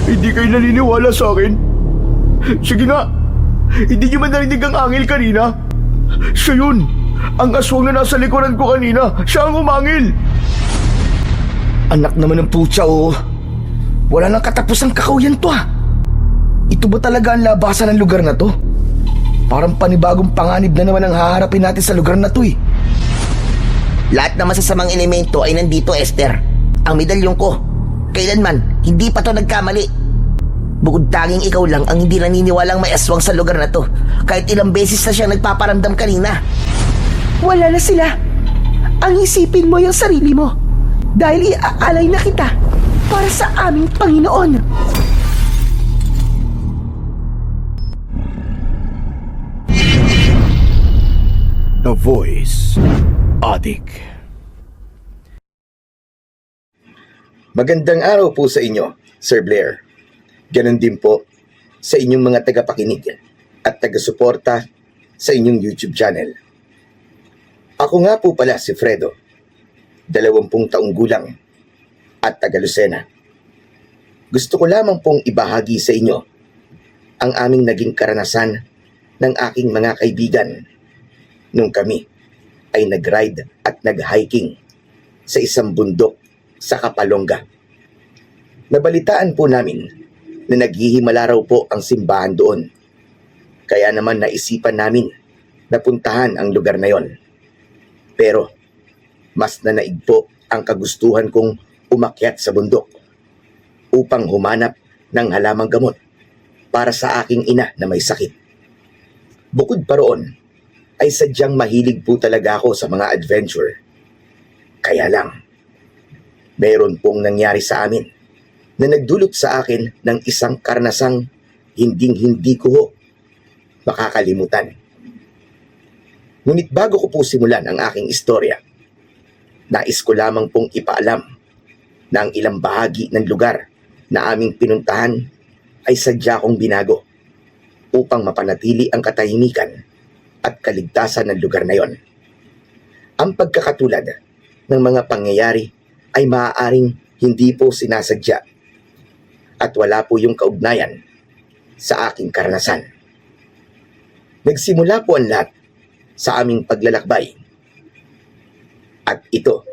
Hindi kayo naniniwala sa akin? Sige nga, hindi niyo man narinig ang angel kanina? Siya yun! Ang aswang na nasa likuran ko kanina, siya ang umangil! Anak naman ng putya, oh. Wala nang katapusang kakauyan to, ah. Ito ba talaga ang labasan ng lugar na to? Parang panibagong panganib na naman ang haharapin natin sa lugar na to, eh. Lahat ng masasamang elemento ay nandito, Esther. Ang medalyon ko, kailanman, hindi pa to nagkamali. Bukod tanging ikaw lang ang hindi naniniwalang may aswang sa lugar na to. Kahit ilang beses na siyang nagpaparamdam kanina. Wala na sila. Ang isipin mo yung sarili mo. Dahil iaalay na kita para sa aming Panginoon. The Voice Addict. Magandang araw po sa inyo, Sir Blair. Ganon din po sa inyong mga tagapakinig at taga-suporta sa inyong YouTube channel. Ako nga po pala si Fredo, 20 taong gulang at taga Lucena. Gusto ko lamang pong ibahagi sa inyo ang aming naging karanasan ng aking mga kaibigan nung kami ay nag-ride at nag-hiking sa isang bundok sa Kapalonga. Nabalitaan po namin na naghihimala raw po ang simbahan doon. Kaya naman naisipan namin na puntahan ang lugar na yon. Pero mas nanaig po ang kagustuhan kong umakyat sa bundok upang humanap ng halamang gamot para sa aking ina na may sakit. Bukod pa roon, ay sadyang mahilig po talaga ako sa mga adventure. Kaya lang, mayroon pong nangyari sa amin na nagdulot sa akin ng isang karanasang hinding-hindi ko ho makakalimutan. Ngunit bago ko po simulan ang aking istorya, nais ko lamang pong ipaalam na ang ilang bahagi ng lugar na aming pinuntahan ay sadya kong binago upang mapanatili ang katahimikan at kaligtasan ng lugar na yon. Ang pagkakatulad ng mga pangyayari ay maaaring hindi po sinasadya at wala po yung kaugnayan sa aking karanasan. Nagsimula po ang lahat sa aming paglalakbay. At ito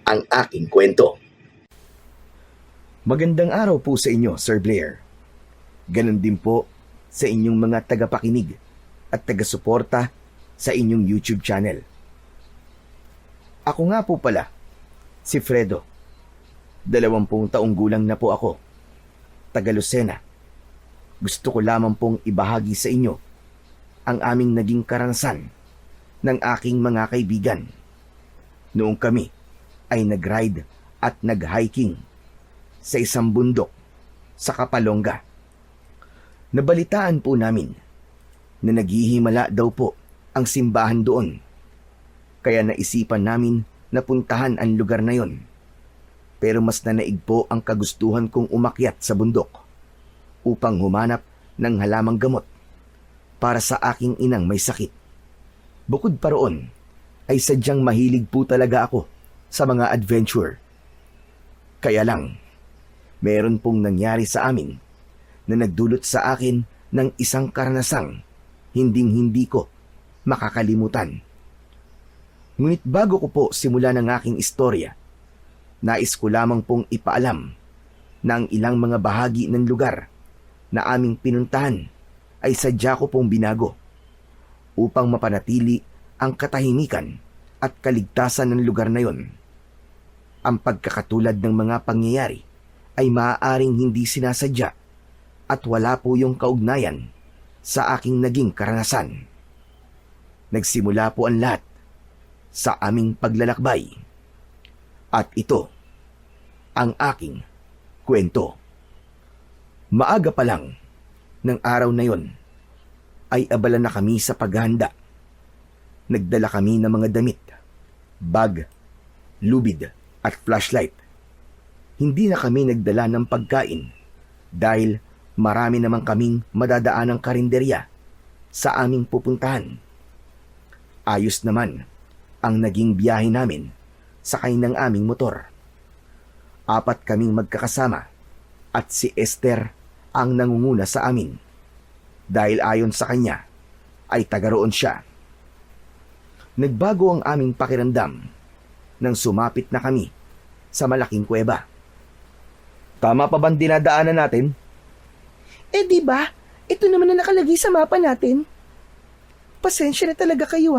ang aking kwento. Magandang araw po sa inyo, Sir Blair. Ganon din po sa inyong mga tagapakinig at taga-suporta sa inyong YouTube channel. Ako nga po pala, si Fredo. 20 taong gulang na po ako. Taga Lucena. Gusto ko lamang pong ibahagi sa inyo ang aming naging karanasan ng aking mga kaibigan. Noong kami ay nag-ride at nag-hiking sa isang bundok sa Kapalonga. Nabalitaan po namin na naghihimala daw po ang simbahan doon. Kaya naisipan namin na puntahan ang lugar na yon. Pero mas nanaig po ang kagustuhan kong umakyat sa bundok upang humanap ng halamang gamot para sa aking inang may sakit. Bukod pa roon, ay sadyang mahilig po talaga ako sa mga adventure. Kaya lang, meron pong nangyari sa amin na nagdulot sa akin ng isang karanasang hinding-hindi ko makakalimutan. Ngunit bago ko po simulan ang aking istorya, nais ko lamang pong ipaalam na ang ilang mga bahagi ng lugar na aming pinuntahan ay sadya ko pong binago upang mapanatili ang katahimikan at kaligtasan ng lugar na yon. Ang pagkakatulad ng mga pangyayari ay maaaring hindi sinasadya at wala po yung kaugnayan sa aking naging karanasan. Nagsimula po ang lahat sa aming paglalakbay. At ito ang aking kwento. Maaga pa lang ng araw na yon ay abala na kami sa paghahanda. Nagdala kami ng mga damit, bag, lubid at flashlight. Hindi na kami nagdala ng pagkain dahil marami naman kaming madadaanang karinderya sa aming pupuntahan. Ayos naman ang naging biyahe namin sakay ng aming motor. 4 kaming magkakasama At si Esther ang nangunguna sa amin. Dahil ayon sa kanya, ay taga roon siya. Nagbago ang aming pakiramdam nang sumapit na kami sa malaking kuweba. Tama pa bang dinadaanan natin? Eh di ba? Ito naman na nakalagay sa mapa natin. Pasensya na talaga kayo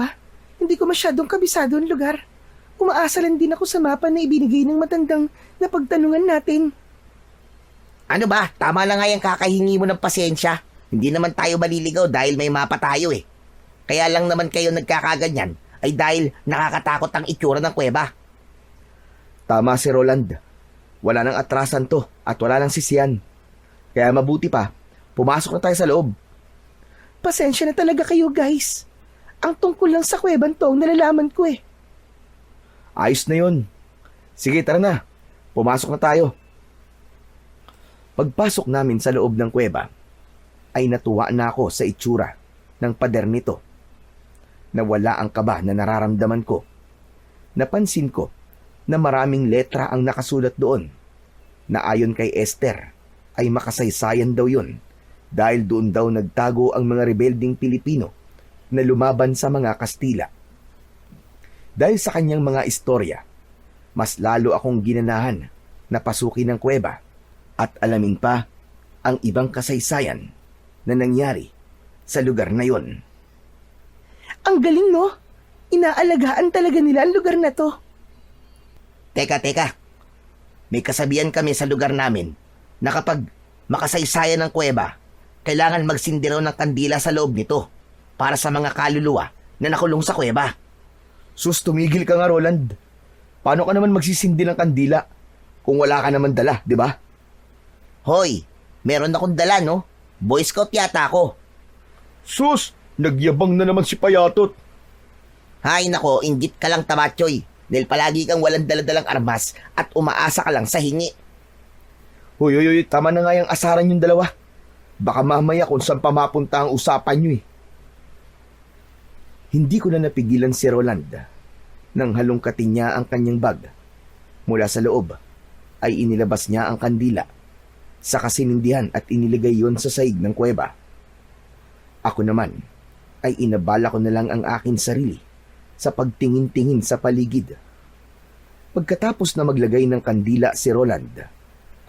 Hindi ko masyadong kabisado ang lugar. Umaasa lang din ako sa mapa na ibinigay ng matandang na pagtanungan natin. Ano ba? Tama lang nga yung kakahingi mo ng pasensya. Hindi naman tayo maliligaw dahil may mapa tayo eh. Kaya lang naman kayo nagkakaganyan ay dahil nakakatakot ang itsura ng kuweba. Tama si Roland. Wala nang atrasan to at wala nang sisiyan. Kaya mabuti pa, pumasok na tayo sa loob. Pasensya na talaga kayo guys. Ang tungkol lang sa kuweban to ang nalalaman ko eh. Ayos na yun. Sige, tara na. Pumasok na tayo. Pagpasok namin sa loob ng kuweba, ay natuwa na ako sa itsura ng pader nito. Nawala ang kaba na nararamdaman ko. Napansin ko na maraming letra ang nakasulat doon na ayon kay Esther ay makasaysayan daw yun dahil doon daw nagtago ang mga rebelding Pilipino na lumaban sa mga Kastila. Dahil sa kanyang mga istorya, mas lalo akong ginanahan na pasukin ng kuweba at alamin pa ang ibang kasaysayan na nangyari sa lugar na yon. Ang galing no? Inaalagaan talaga nila ang lugar na to. Teka. May kasabihan kami sa lugar namin na kapag makasaysayan ng kuweba, kailangan magsindi raw ng kandila sa loob nito para sa mga kaluluwa na nakulong sa kuweba. Sus, tumigil ka nga, Roland. Paano ka naman magsisindi ng kandila kung wala ka naman dala, di ba? Hoy, meron akong dala no? Boy Scout yata ako. Sus, nagyabang na naman si Payatot. Hay nako, inggit ka lang tamatsoy. Dahil palagi kang walang daladalang armas at umaasa ka lang sa hingi. Hoy, tama na nga yung asaran yung dalawa. Baka mamaya kung saan pa mapunta ang usapan nyo eh. Hindi ko na napigilan si Roland nang halongkatin niya ang kanyang bag. Mula sa loob ay inilabas niya ang kandila sa kasinindihan at inilagay yon sa sahig ng kuweba. Ako naman ay inabala ko na lang ang aking sarili sa pagtingin-tingin sa paligid. Pagkatapos na maglagay ng kandila si Roland,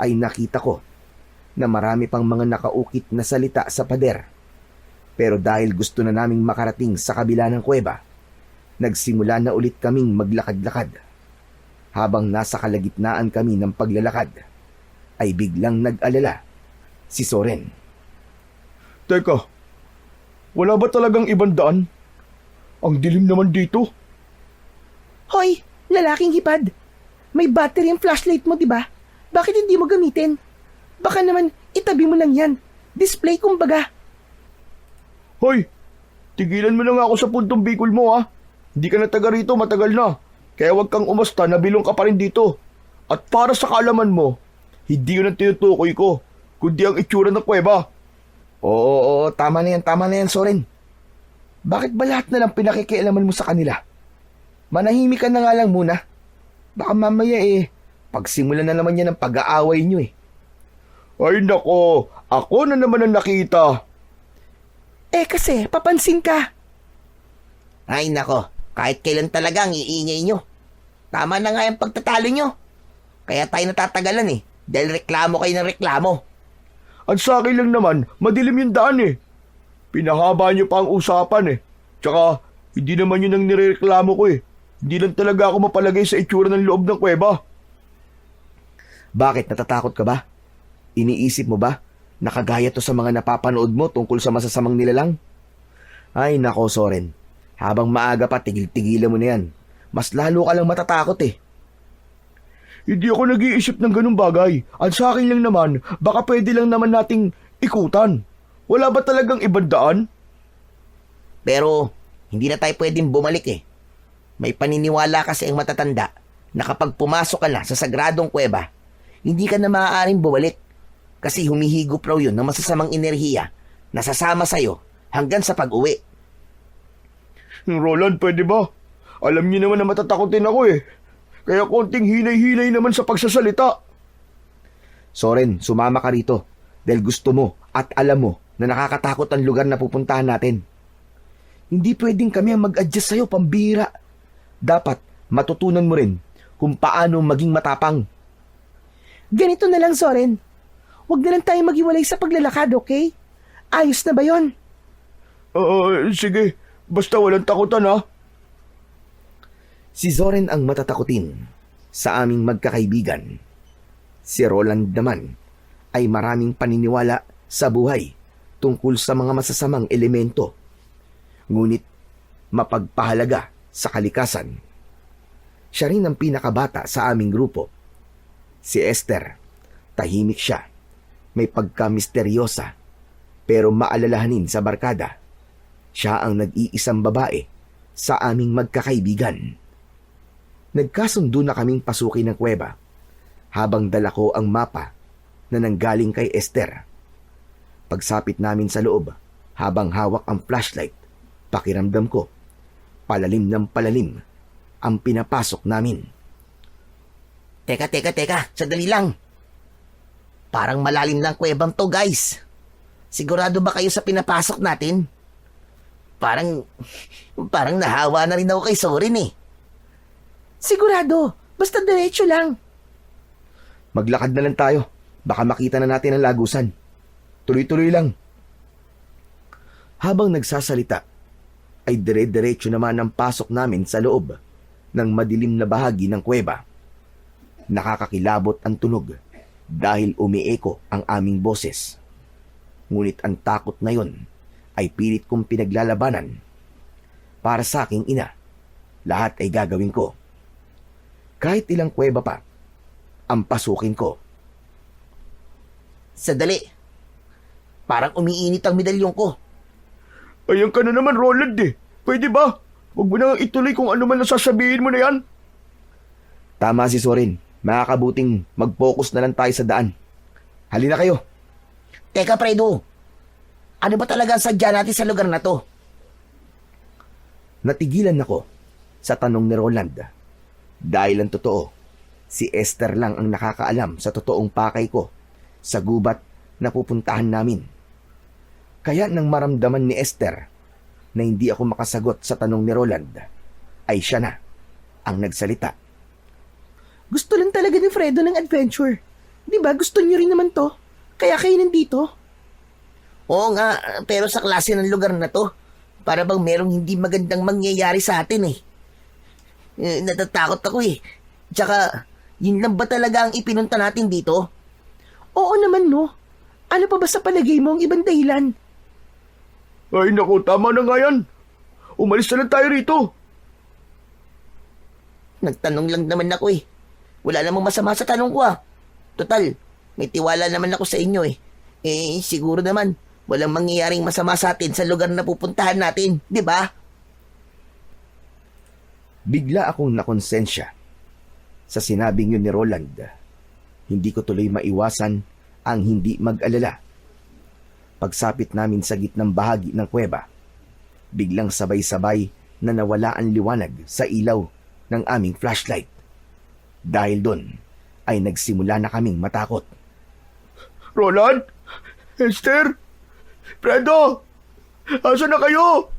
ay nakita ko na marami pang mga nakaukit na salita sa pader. Pero dahil gusto na naming makarating sa kabila ng kuweba, nagsimula na ulit kaming maglakad-lakad. Habang nasa kalagitnaan kami ng paglalakad, ay biglang nag-alala si Soren. Teka, wala ba talagang ibang daan? Ang dilim naman dito. Hoy, lalaking hipad. May battery ang flashlight mo, di ba? Bakit hindi mo gamitin? Baka naman itabi mo lang yan. Display kumbaga. Hoy, tigilan mo na nga ako sa puntong Bicol mo Hindi ka na taga rito, matagal na. Kaya wag kang umasta na bilong ka pa rin dito. At para sa kaalaman mo, hindi yun ang tinutukoy ko, kundi ang itsura ng kuweba. Oo, tama na yan, Soren. Bakit ba lahat na lang pinakikialaman mo sa kanila? Manahimik ka na nga lang muna. Baka mamaya pagsimulan na naman yan ang pag-aaway nyo Ay nako, ako na naman ang nakita. Kasi, papansin ka. Ay nako, kahit kailan talaga ang iingay nyo. Tama na nga yung pagtatalo nyo. Kaya tayo natatagalan dahil reklamo kayo ng reklamo. At sa akin lang naman, madilim yung daan Pinahaba niyo pa ang usapan Tsaka, hindi naman yun ang nireklamo ko Hindi lang talaga ako mapalagay sa itsura ng loob ng kuweba. Bakit, natatakot ka ba? Iniisip mo ba na kagaya to sa mga napapanood mo tungkol sa masasamang nilalang? Ay nako, Soren. Habang maaga pa, tigil-tigilan mo na yan. Mas lalo ka lang matatakot Hindi ako nag-iisip ng ganung bagay. At sa akin lang naman, baka pwede lang naman nating ikutan. Wala ba talagang ibang daan? Pero, hindi na tayo pwedeng bumalik May paniniwala kasi ang matatanda na kapag pumasok ka na sa sagradong kuweba, hindi ka na maaaring bumalik. Kasi humihigop raw yun ng masasamang enerhiya na sasama sa'yo hanggang sa pag-uwi. Roland, pwede ba? Alam niyo naman na matatakotin ako Kaya konting hinay-hinay naman sa pagsasalita. Soren, sumama ka rito dahil gusto mo at alam mo na nakakatakot ang lugar na pupuntahan natin. Hindi pwedeng kami ang mag-adjust sa'yo, pambira. Dapat matutunan mo rin kung paano maging matapang. Ganito na lang, Soren. Huwag na lang tayo maghiwalay sa paglalakad, okay? Ayos na ba yon? Sige. Basta walang takutan ha. Si Soren ang matatakutin sa aming magkakaibigan. Si Roland naman ay maraming paniniwala sa buhay tungkol sa mga masasamang elemento. Ngunit mapagpahalaga sa kalikasan. Siya rin ang pinakabata sa aming grupo. Si Esther, tahimik siya. May pagka-misteryosa pero maalalahanin sa barkada. Siya ang nag-iisang babae sa aming magkakaibigan. Nagkasundo na kaming pasukin ng kuweba habang dala ko ang mapa na nanggaling kay Esther. Pagsapit namin sa loob habang hawak ang flashlight, pakiramdam ko, palalim ng palalim ang pinapasok namin. Teka, sandali lang. Parang malalim lang kuwebang to, guys. Sigurado ba kayo sa pinapasok natin? Parang nahawa na rin ako kay Soren eh. Sigurado. Basta diretso lang. Maglakad na lang tayo. Baka makita na natin ang lagusan. Tuloy-tuloy lang. Habang nagsasalita, ay dire-diretso naman ang pasok namin sa loob ng madilim na bahagi ng kuweba. Nakakakilabot ang tunog dahil umieko ang aming boses. Ngunit ang takot na yon ay pilit kong pinaglalabanan. Para sa aking ina, lahat ay gagawin ko. Kahit ilang kuweba pa, ang pasukin ko. Sandali. Parang umiinit ang medalyong ko. Ayan ka na naman, Roland eh. Pwede ba? Huwag mo na ituloy kung ano man nasasabihin mo na yan. Tama si Soren. Makakabuting mag-focus na lang tayo sa daan. Halina kayo. Teka, Fredo. Ano ba talaga ang sadya natin sa lugar na to? Natigilan ako sa tanong ni Roland. Dahil ang totoo, si Esther lang ang nakakaalam sa totoong pakay ko sa gubat na pupuntahan namin. Kaya nang maramdaman ni Esther na hindi ako makasagot sa tanong ni Roland, ay siya na ang nagsalita. Gusto lang talaga ni Fredo ng adventure. Di ba gusto niyo rin naman to? Kaya kayo nandito? Oo nga, pero sa klase ng lugar na to, para bang merong hindi magandang mangyayari sa atin eh. Natatakot ako eh. Tsaka, yun lang ba talaga ang ipinunta natin dito? Oo naman, no. Ano pa ba sa palagay mo ang ibang dahilan? Ay naku, tama na nga yan. Umalis na lang tayo rito. Nagtanong lang naman ako eh. Wala namang masama sa tanong ko ah. Total, may tiwala naman ako sa inyo eh. Siguro naman, walang mangyayaring masama sa atin sa lugar na pupuntahan natin, di ba? Bigla akong nakonsensya sa sinabing yun ni Roland. Hindi ko tuloy maiwasan ang hindi mag-alala. Pagsapit namin sa gitnang bahagi ng kuweba, biglang sabay-sabay na nawala ang liwanag sa ilaw ng aming flashlight. Dahil doon ay nagsimula na kaming matakot. Roland? Esther? Fredo? Asa na kayo?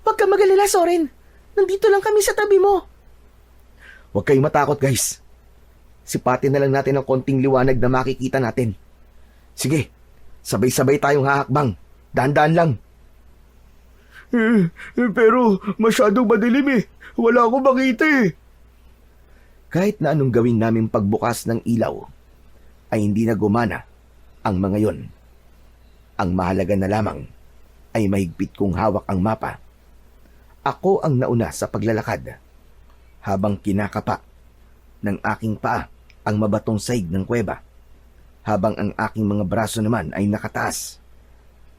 Huwag ka mag-alala, Soren. Nandito lang kami sa tabi mo. Huwag kayong matakot, guys. Sipatin na lang natin ang konting liwanag na makikita natin. Sige, sabay-sabay tayong hahakbang. Dahan-dahan lang. Pero masyadong madilim eh. Wala akong makita eh. Kahit na anong gawin namin pagbukas ng ilaw, ay hindi na gumana ang mga yon. Ang mahalaga na lamang ay mahigpit kong hawak ang mapa. Ako ang nauna sa paglalakad, habang kinakapa ng aking paa ang mabatong saig ng kuweba, habang ang aking mga braso naman ay nakataas.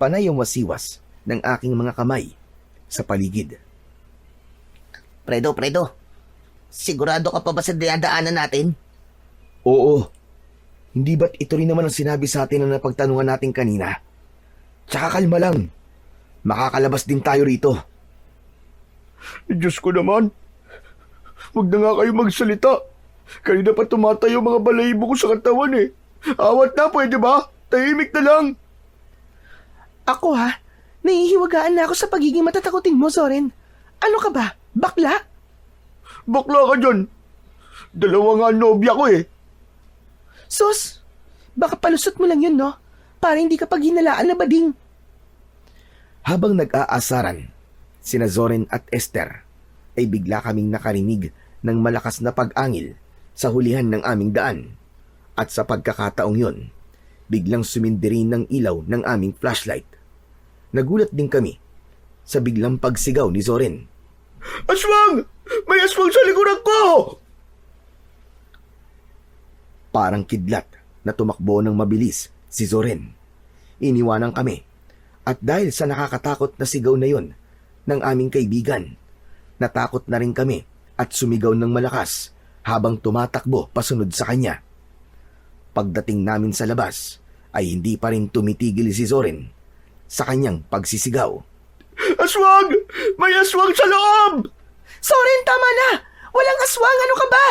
Panay ang wasiwas ng aking mga kamay sa paligid. Fredo, sigurado ka pa ba sa dinadaanan natin? Oo. Hindi ba't ito rin naman ang sinabi sa atin na napagtanungan natin kanina? Tsaka kalma lang. Makakalabas din tayo rito. Diyos ko naman. Huwag na nga kayo magsalita. Kanina pa tumatayo mga balahibo ko sa katawan eh. Awat na, pwede ba? Tahimik na lang. Ako ha, nahihiwagaan na ako sa pagiging matatakotin mo, Zoren. Ano ka ba? Bakla? Bakla ka dyan. Dalawa nga ang nobya ko eh. Sus, baka palusot mo lang yun, no? Para hindi ka paghinalaan na bading. Habang nag-aasaran, sina Zoren at Esther ay bigla kaming nakarinig ng malakas na pag-angil sa hulihan ng aming daan. At sa pagkakataong yon, biglang sumindiri ng ilaw ng aming flashlight. Nagulat din kami sa biglang pagsigaw ni Zoren. Aswang! May aswang sa likuran ko! Parang kidlat na tumakbo ng mabilis si Zoren. Iniwanan kami at dahil sa nakakatakot na sigaw na yon ng aming kaibigan, natakot na rin kami at sumigaw ng malakas habang tumatakbo pasunod sa kanya. Pagdating namin sa labas ay hindi pa rin tumitigil si Zoren sa kanyang pagsisigaw. Aswang! May aswang sa loob! Zoren, tama na! Walang aswang, ano ka ba?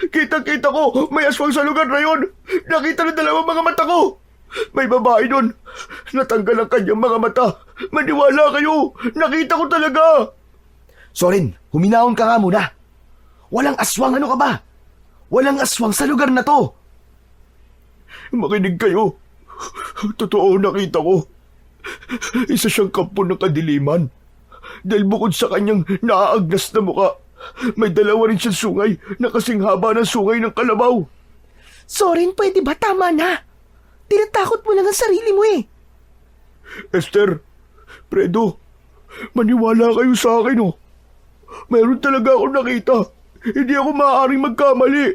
Kitang-kita ko, may aswang sa lugar na yon. Nakita ng dalawang mga mata ko. May babae doon. Natanggal ang kanyang mga mata. Maniwala kayo, nakita ko talaga. Zoren, huminahon ka nga muna. Walang aswang, ano ka ba? Walang aswang sa lugar na to. Makinig kayo. Totoo nakita ko. Isa siyang kampo ng kadiliman. Dahil bukod sa kanyang naaagnas na muka, may dalawa rin siyang sungay na kasing haba ng sungay ng kalabaw. Zoren, pwede ba? Tama na. Tinatakot mo lang ang sarili mo eh. Esther, Fredo, maniwala kayo sa akin oh. Mayroon talaga akong nakita. Hindi ako maaaring magkamali.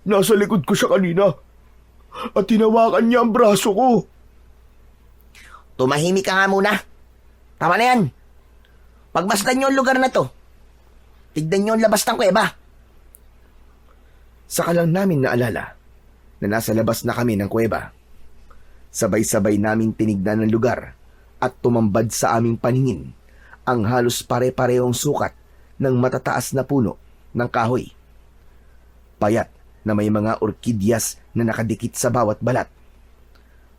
Nasa likod ko siya kanina. At tinawakan niya ang braso ko. Tumahimik ka nga muna. Tama na yan. Pagmasdan niyo ang lugar na to. Tignan niyo ang labas ng kuweba. Saka lang namin naalala na nasa labas na kami ng kuweba. Sabay-sabay naming tinignan ng lugar at tumambad sa aming paningin ang halos pare-parehong sukat ng matataas na puno ng kahoy. Payat na may mga orkidyas na nakadikit sa bawat balat.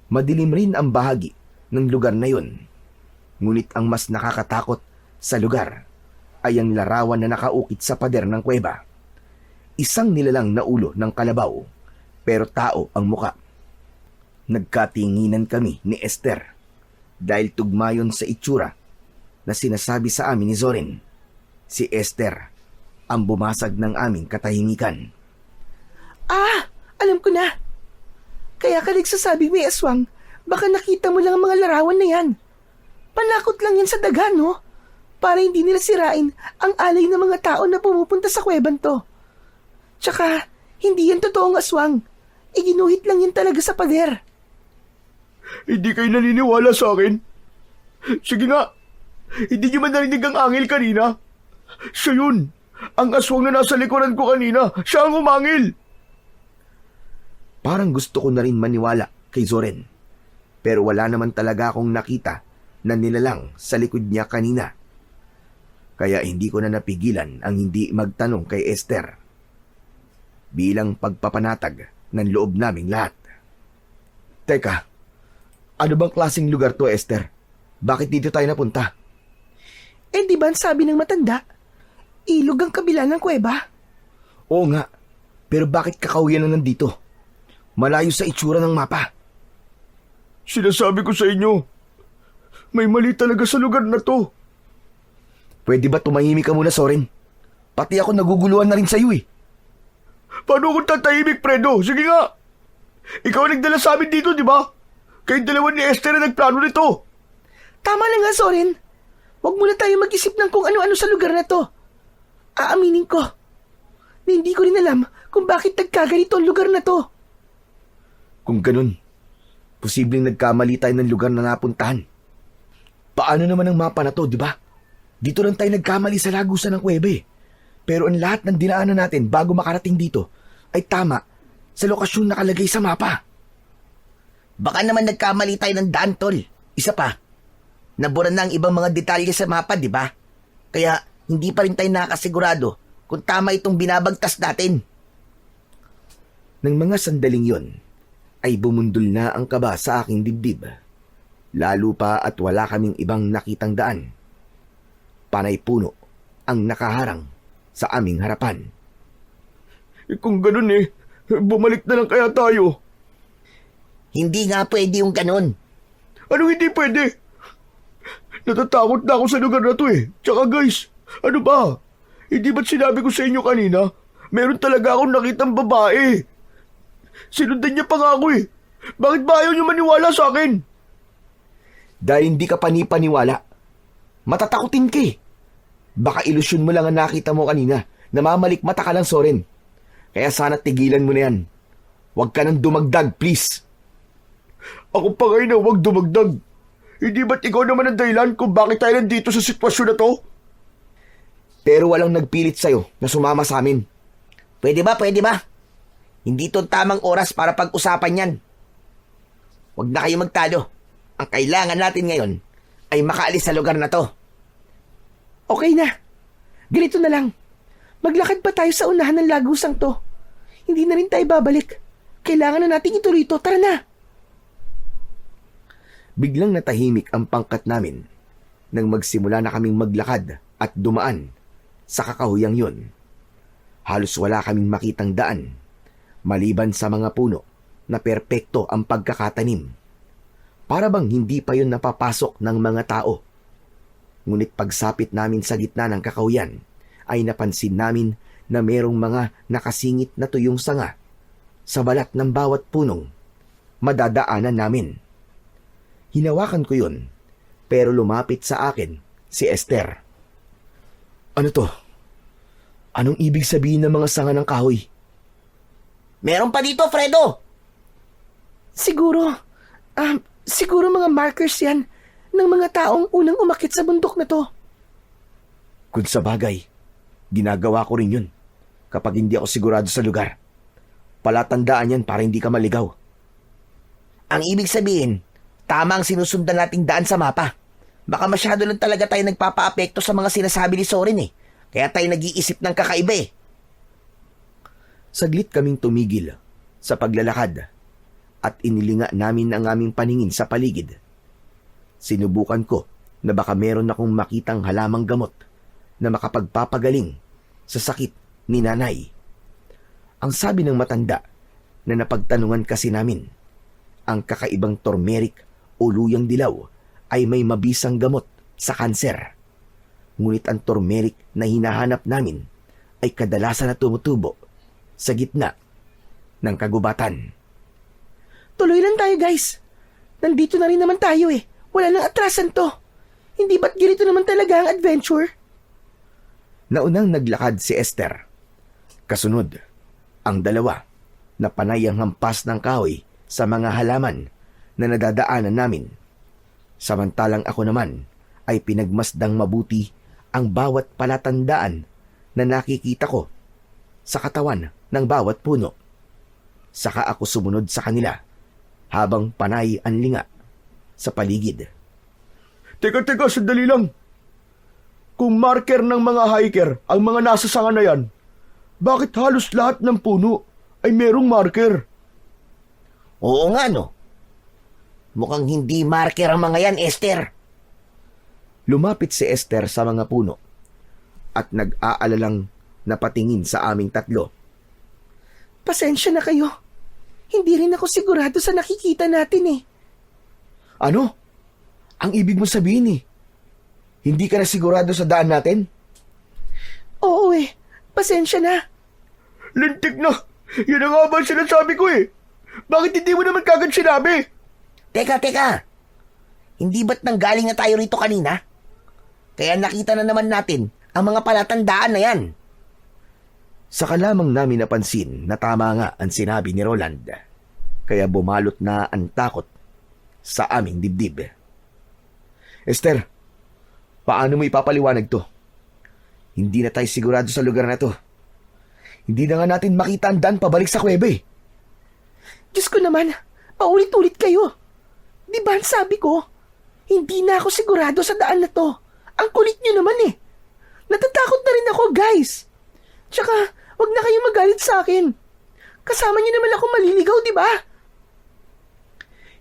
Madilim rin ang bahagi ng lugar na yun. Ngunit ang mas nakakatakot sa lugar ay ang larawan na nakaukit sa pader ng kuweba. Isang nilalang na ulo ng kalabaw, pero tao ang muka. Nagkatinginan kami ni Esther dahil tugmayon sa itsura na sinasabi sa amin ni Zoren. Si Esther ang bumasag ng aming katahimikan. Ah, alam ko na. Kaya ka nagsasabing may aswang, baka nakita mo lang ang mga larawan na yan. Panakot lang yan sa daga, no? Para hindi nila sirain ang alay ng mga tao na pumupunta sa kuweban to. Tsaka, hindi yan totoong aswang. Iginuhit lang yan talaga sa pader. Hindi kayo naniniwala sa akin? Sige nga, hindi niyo man narinig ang angel kanina? Siya yun. Ang aswang na nasa likuran ko kanina, siya ang umangil. Parang gusto ko na rin maniwala kay Zoren. Pero wala naman talaga akong nakita na nilalang sa likod niya kanina. Kaya hindi ko na napigilan ang hindi magtanong kay Esther. Bilang pagpapanatag ng loob naming lahat. Teka, ano bang klaseng lugar to, Esther? Bakit dito tayo napunta? Eh di ba ang sabi ng matanda? Ilog ang kabila ng kuweba. Oo nga, pero bakit kakahuyan na nandito? Malayo sa itsura ng mapa. Sinasabi ko sa inyo, may mali talaga sa lugar na to. Pwede ba tumahimik ka muna, Zoren? Pati ako naguguluhan na rin sa'yo eh. Paano kung tatahimik, Fredo? Sige nga. Ikaw ang nagdala sa amin dito, di ba? Kayong dalawa ni Esther na nagplano nito. Tama na nga, Zoren. Huwag muna tayo mag-isip ng kung ano-ano sa lugar na to. Aaminin ko na hindi ko rin alam kung bakit nagkaganito ang lugar na to. Kung ganun, posibleng nagkamali tayo ng lugar na napuntahan. Paano naman ang mapa na to, di ba? Dito lang tayo nagkamali sa lagusan ng kuweba eh. Pero ang lahat ng dinaanan natin bago makarating dito ay tama sa lokasyon nakalagay sa mapa. Baka naman nagkamali tayo ng daan, tol. Isa pa, nabura na ang ibang mga detalye sa mapa, di ba? Kaya hindi pa rin tayo nakasigurado kung tama itong binabagtas natin. Nang mga sandaling yon, ay bumundol na ang kaba sa aking dibdib. Lalo pa at wala kaming ibang nakitang daan. Panay puno ang nakaharang sa aming harapan. Kung ganun bumalik na lang kaya tayo. Hindi nga pwede yung ganun. Anong hindi pwede? Natatakot na ako sa lugar na to Tsaka guys, ano ba? Hindi ba't sinabi ko sa inyo kanina? Meron talaga akong nakitang babae. Sinundan niya pa nga ako Bakit ba ayaw niyo maniwala sa akin? Dahil hindi ka panipaniwala. Matatakutin ka Baka ilusyon mo lang ang nakita mo kanina. Namamalikmata ka lang, Soren. Kaya sana tigilan mo na yan. Huwag ka nang dumagdag, please. Ako pa ngayon na huwag dumagdag. Hindi ba't ikaw naman ang dahilan kung bakit tayo nandito sa sitwasyon na to? Pero walang nagpilit sa'yo na sumama sa amin. Pwede ba? Hindi to tamang oras para pag-usapan yan. Huwag na kayo magtalo. Ang kailangan natin ngayon ay makaalis sa lugar na to. Okay na. Ganito na lang. Maglakad pa tayo sa unahan ng lagusang to. Hindi na rin tayo babalik. Kailangan na nating ituloy ito. Tara na. Biglang natahimik ang pangkat namin nang magsimula na kaming maglakad at dumaan sa kakahuyang yun. Halos wala kaming makitang daan, maliban sa mga puno na perpekto ang pagkakatanim. Para bang hindi pa yun napapasok ng mga tao. Ngunit pagsapit namin sa gitna ng kakahuyan, ay napansin namin na merong mga nakasingit na tuyong sanga sa balat ng bawat punong madadaanan namin. Hinawakan ko yun, pero lumapit sa akin si Esther. Ano to? Anong ibig sabihin ng mga sanga ng kahoy? Meron pa dito, Fredo! Siguro mga markers yan ng mga taong unang umakyat sa bundok na to. Kung sa bagay, ginagawa ko rin yun kapag hindi ako sigurado sa lugar. Palatandaan yan para hindi ka maligaw. Ang ibig sabihin, tama ang sinusundan nating daan sa mapa. Baka masyado lang talaga tayo nagpapa-apekto sa mga sinasabi ni Soren Kaya tayo nag-iisip ng kakaiba Saglit kaming tumigil sa paglalakad at inilinga namin ang aming paningin sa paligid. Sinubukan ko na baka meron akong makitang halamang gamot na makapagpapagaling sa sakit ni nanay. Ang sabi ng matanda na napagtanungan kasi namin, ang kakaibang turmeric o luyang dilaw ay may mabisang gamot sa kanser. Ngunit ang turmeric na hinahanap namin ay kadalasan na tumutubo sa gitna ng kagubatan. Tuloy lang tayo, guys. Nandito na rin naman tayo Wala nang atrasan to. Hindi ba't ganito naman talaga ang adventure? Naunang naglakad si Esther. Kasunod, ang dalawa na panay ang hampas ng kahoy sa mga halaman na nadadaanan namin. Samantalang ako naman ay pinagmasdang mabuti ang bawat palatandaan na nakikita ko sa katawan ng bawat puno. Saka ako sumunod sa kanila habang panay ang linga sa paligid. Teka, sandali lang. Kung marker ng mga hiker ang mga nasa sanga na yan, bakit halos lahat ng puno ay merong marker? Oo nga, no? Mukhang hindi marker ang mga yan, Esther. Lumapit si Esther sa mga puno at nag-aalalang napatingin sa aming tatlo. Pasensya na kayo. Hindi rin ako sigurado sa nakikita natin Ano? Ang ibig mo sabihin hindi ka na sigurado sa daan natin? Oo pasensya na. Lintik na! Yan ang nga ba ang sinasabi ko Bakit hindi mo naman kagad sinabi? Teka. Hindi ba't nanggaling na tayo rito kanina? Kaya nakita na naman natin ang mga palatandaan na yan. Saka lamang namin napansin na tama nga ang sinabi ni Roland. Kaya bumalot na ang takot sa aming dibdib. Esther, paano mo ipapaliwanag to? Hindi na tayo sigurado sa lugar na to. Hindi na nga natin makita ang daan pabalik sa kuweba Diyos ko naman, paulit-ulit kayo. Di ba ang sabi ko? Hindi na ako sigurado sa daan na to. Ang kulit nyo naman Natatakot na rin ako, guys. Tsaka, wag na kayo magalit sa akin. Kasama niyo naman ako maliligaw, di ba?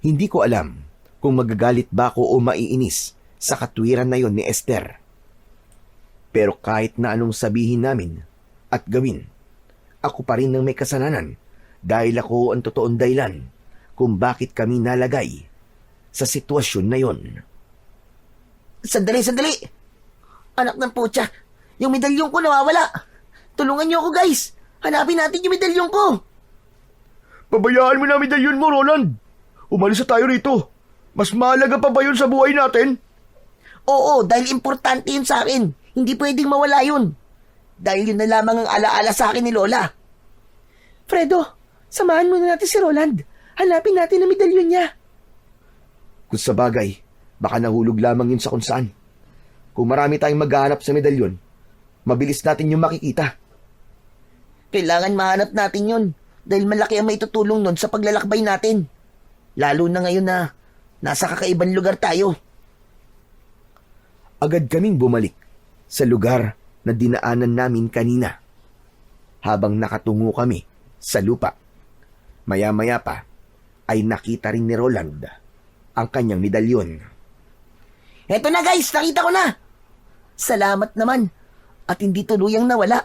Hindi ko alam kung magagalit ba ako o maiinis sa katwiran na yon ni Esther. Pero kahit na anong sabihin namin at gawin, ako pa rin ang may kasalanan dahil ako ang totoong dahilan kung bakit kami nalagay sa sitwasyon na yon. Sandali, sandali! Anak ng putya, yung medalyon ko nawawala. Tulungan niyo ako, guys. Hanapin natin yung medalyon ko. Pabayaan mo na medalyon mo, Roland. Umalis na tayo rito. Mas mahalaga pa ba yun sa buhay natin? Oo, dahil importante yun sa akin. Hindi pwedeng mawala yun. Dahil yun na lamang ang alaala sa akin ni Lola. Fredo, samahan muna natin si Roland. Hanapin natin ang medalyon niya. Kung sa bagay, baka nahulog lamang yun sa kung saan. Kung marami tayong maghahanap sa medalyon, mabilis natin yung makikita. Kailangan mahanap natin yun. Dahil malaki ang may tutulong nun sa paglalakbay natin. Lalo na ngayon na nasa kakaibang lugar tayo. Agad kaming bumalik sa lugar na dinaanan namin kanina. Habang nakatungo kami sa lupa, maya-maya pa ay nakita rin ni Roland ang kanyang medalyon. Eto na guys, nakita ko na. Salamat naman. At hindi tuluyang nawala.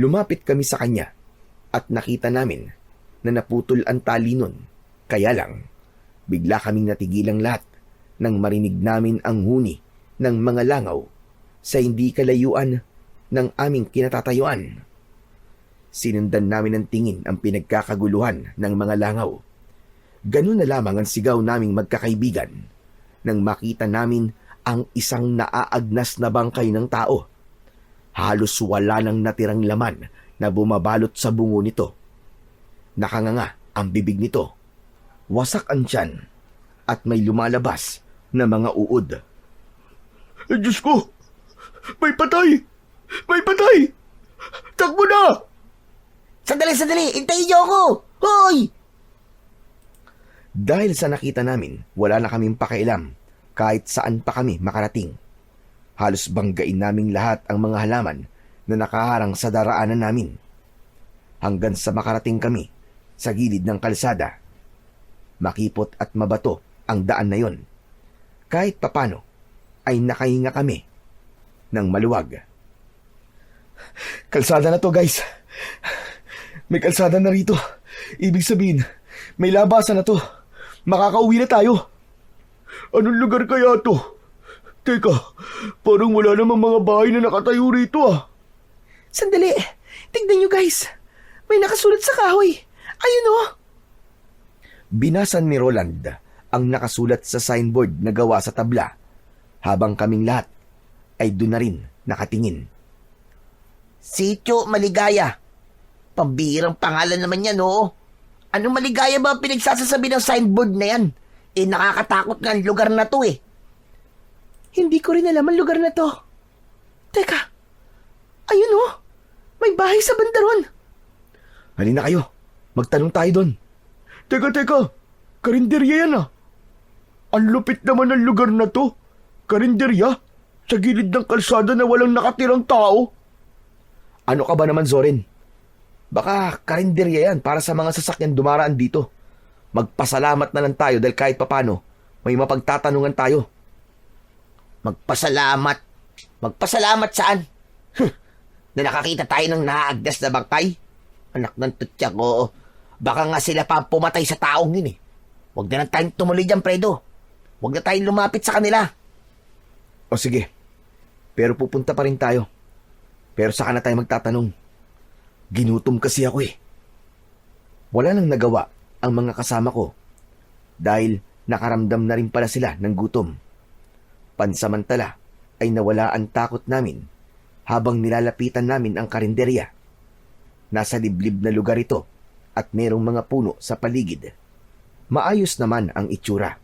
Lumapit kami sa kanya at nakita namin na naputol ang tali nun. Kaya lang, bigla kaming natigilang lahat nang marinig namin ang huni ng mga langaw sa hindi kalayuan ng aming kinatatayuan. Sinundan namin ng tingin ang pinagkakaguluhan ng mga langaw. Ganun na lamang ang sigaw naming magkakaibigan nang makita namin ang isang naaagnas na bangkay ng tao. Halos wala nang natirang laman na bumabalot sa bungo nito. Nakanganga ang bibig nito. Wasak ang tiyan at may lumalabas na mga uod. Diyos ko! May patay! May patay! Takbo na! Sandali, sandali! Hintayin niyo ako! Hoy! Dahil sa nakita namin, wala na kaming pakialam kahit saan pa kami makarating. Halos banggain naming lahat ang mga halaman na nakaharang sa daraanan namin. Hanggang sa makarating kami sa gilid ng kalsada. Makipot at mabato ang daan na yon. Kahit papano ay nakahinga kami ng maluwag. Kalsada na to, guys. May kalsada na rito. Ibig sabihin, may labasan na to. Makakauwi na tayo. Anong lugar kaya to? Teka, parang wala namang mga bahay na nakatayo rito ah. Sandali, tignan niyo guys. May nakasulat sa kahoy. Ayun oh. Binasan ni Roland ang nakasulat sa signboard na gawa sa tabla, habang kaming lahat ay doon na rin nakatingin. Sitio Maligaya. Pambihirang pangalan naman yan, oo. Anong maligaya ba ang pinagsasasabi ng signboard na yan? Eh, nakakatakot nga ang lugar na to eh. Hindi ko rin alam ang lugar na to. Teka, ayun oh. May bahay sa bandaron. Halina kayo, magtanong tayo doon. Teka. Karinderya yan ah. Ang lupit naman ng lugar na to. Karinderya? Sa gilid ng kalsada na walang nakatirang tao. Ano ka ba naman, Zorin? Baka karinderya yan para sa mga sasakyan dumaraan dito. Magpasalamat na lang tayo dahil kahit papano may mapagtatanungan tayo. Magpasalamat. Magpasalamat saan? Na nakakita tayo ng naagdas na bangkay? Anak ng tutya ko. Baka nga sila pa ang pumatay sa taong yun eh. Huwag na lang tayong tumuloy dyan, Fredo. Huwag na tayong lumapit sa kanila. O sige, pero pupunta pa rin tayo. Pero saka na tayo magtatanong. Ginutom kasi ako eh. Wala nang nagawa ang mga kasama ko dahil nakaramdam na rin pala sila ng gutom. Pansamantala ay nawala ang takot namin habang nilalapitan namin ang karinderya. Nasa liblib na lugar ito at merong mga puno sa paligid. Maayos naman ang itsura.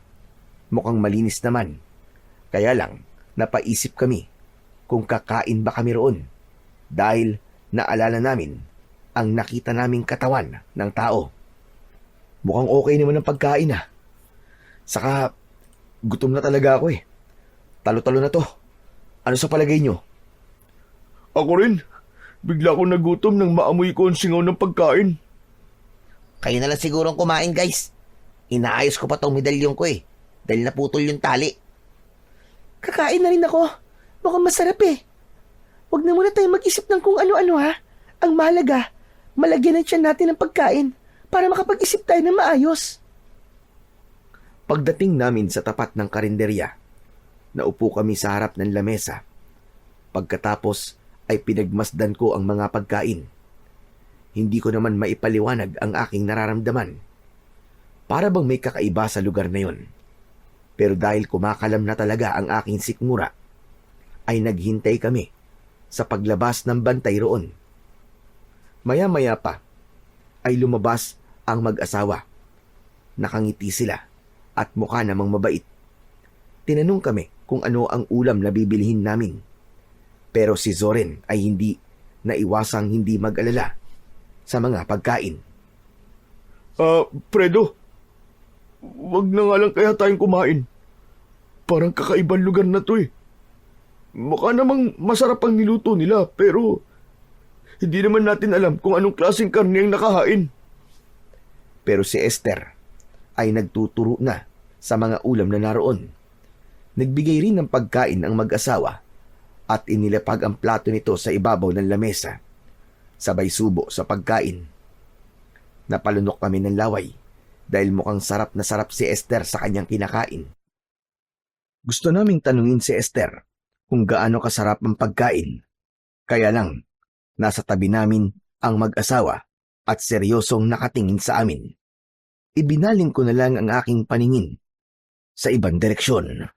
Mukhang malinis naman. Kaya lang, napaisip kami kung kakain ba kami roon dahil naalala namin ang nakita naming katawan ng tao. Mukhang okay naman ang pagkain ah. Saka, gutom na talaga ako eh. Talo-talo na to. Ano sa palagay nyo? Ako rin. Bigla akong nagutom nang maamoy ko ang singaw ng pagkain. Kayo na lang sigurong kumain, guys. Inaayos ko pa tong medalyon ko eh. Dahil naputol yung tali. Kakain na rin ako. Mukhang masarap eh. Huwag na muna tayo mag-isip ng kung ano-ano ha. Ang mahalaga, malagyan ng tiyan natin ng pagkain para makapag-isip tayo ng maayos. Pagdating namin sa tapat ng karinderya, naupo kami sa harap ng lamesa. Pagkatapos ay pinagmasdan ko ang mga pagkain. Hindi ko naman maipaliwanag ang aking nararamdaman. Para bang may kakaiba sa lugar na yon. Pero dahil kumakalam na talaga ang aking sikmura, ay naghintay kami sa paglabas ng bantay roon. Maya-maya pa ay lumabas ang mag-asawa. Nakangiti sila at mukha namang mabait. Tinanong kami kung ano ang ulam na bibilihin namin. Pero si Zoren ay hindi naiwasang hindi mag-alala sa mga pagkain. Fredo, wag na nga lang kaya tayong kumain. Parang kakaibang lugar na to eh. Mukha namang masarap ang niluto nila pero hindi naman natin alam kung anong klaseng karne ang nakahain. Pero si Esther ay nagtuturo na sa mga ulam na naroon. Nagbigay rin ng pagkain ang mag-asawa at inilapag ang plato nito sa ibabaw ng lamesa. Sabay subo sa pagkain. Napalunok kami ng laway dahil mukhang sarap na sarap si Esther sa kanyang kinakain. Gusto naming tanungin si Esther kung gaano kasarap ang pagkain. Kaya lang, nasa tabi namin ang mag-asawa at seryosong nakatingin sa amin. Ibinaling ko na lang ang aking paningin sa ibang direksyon.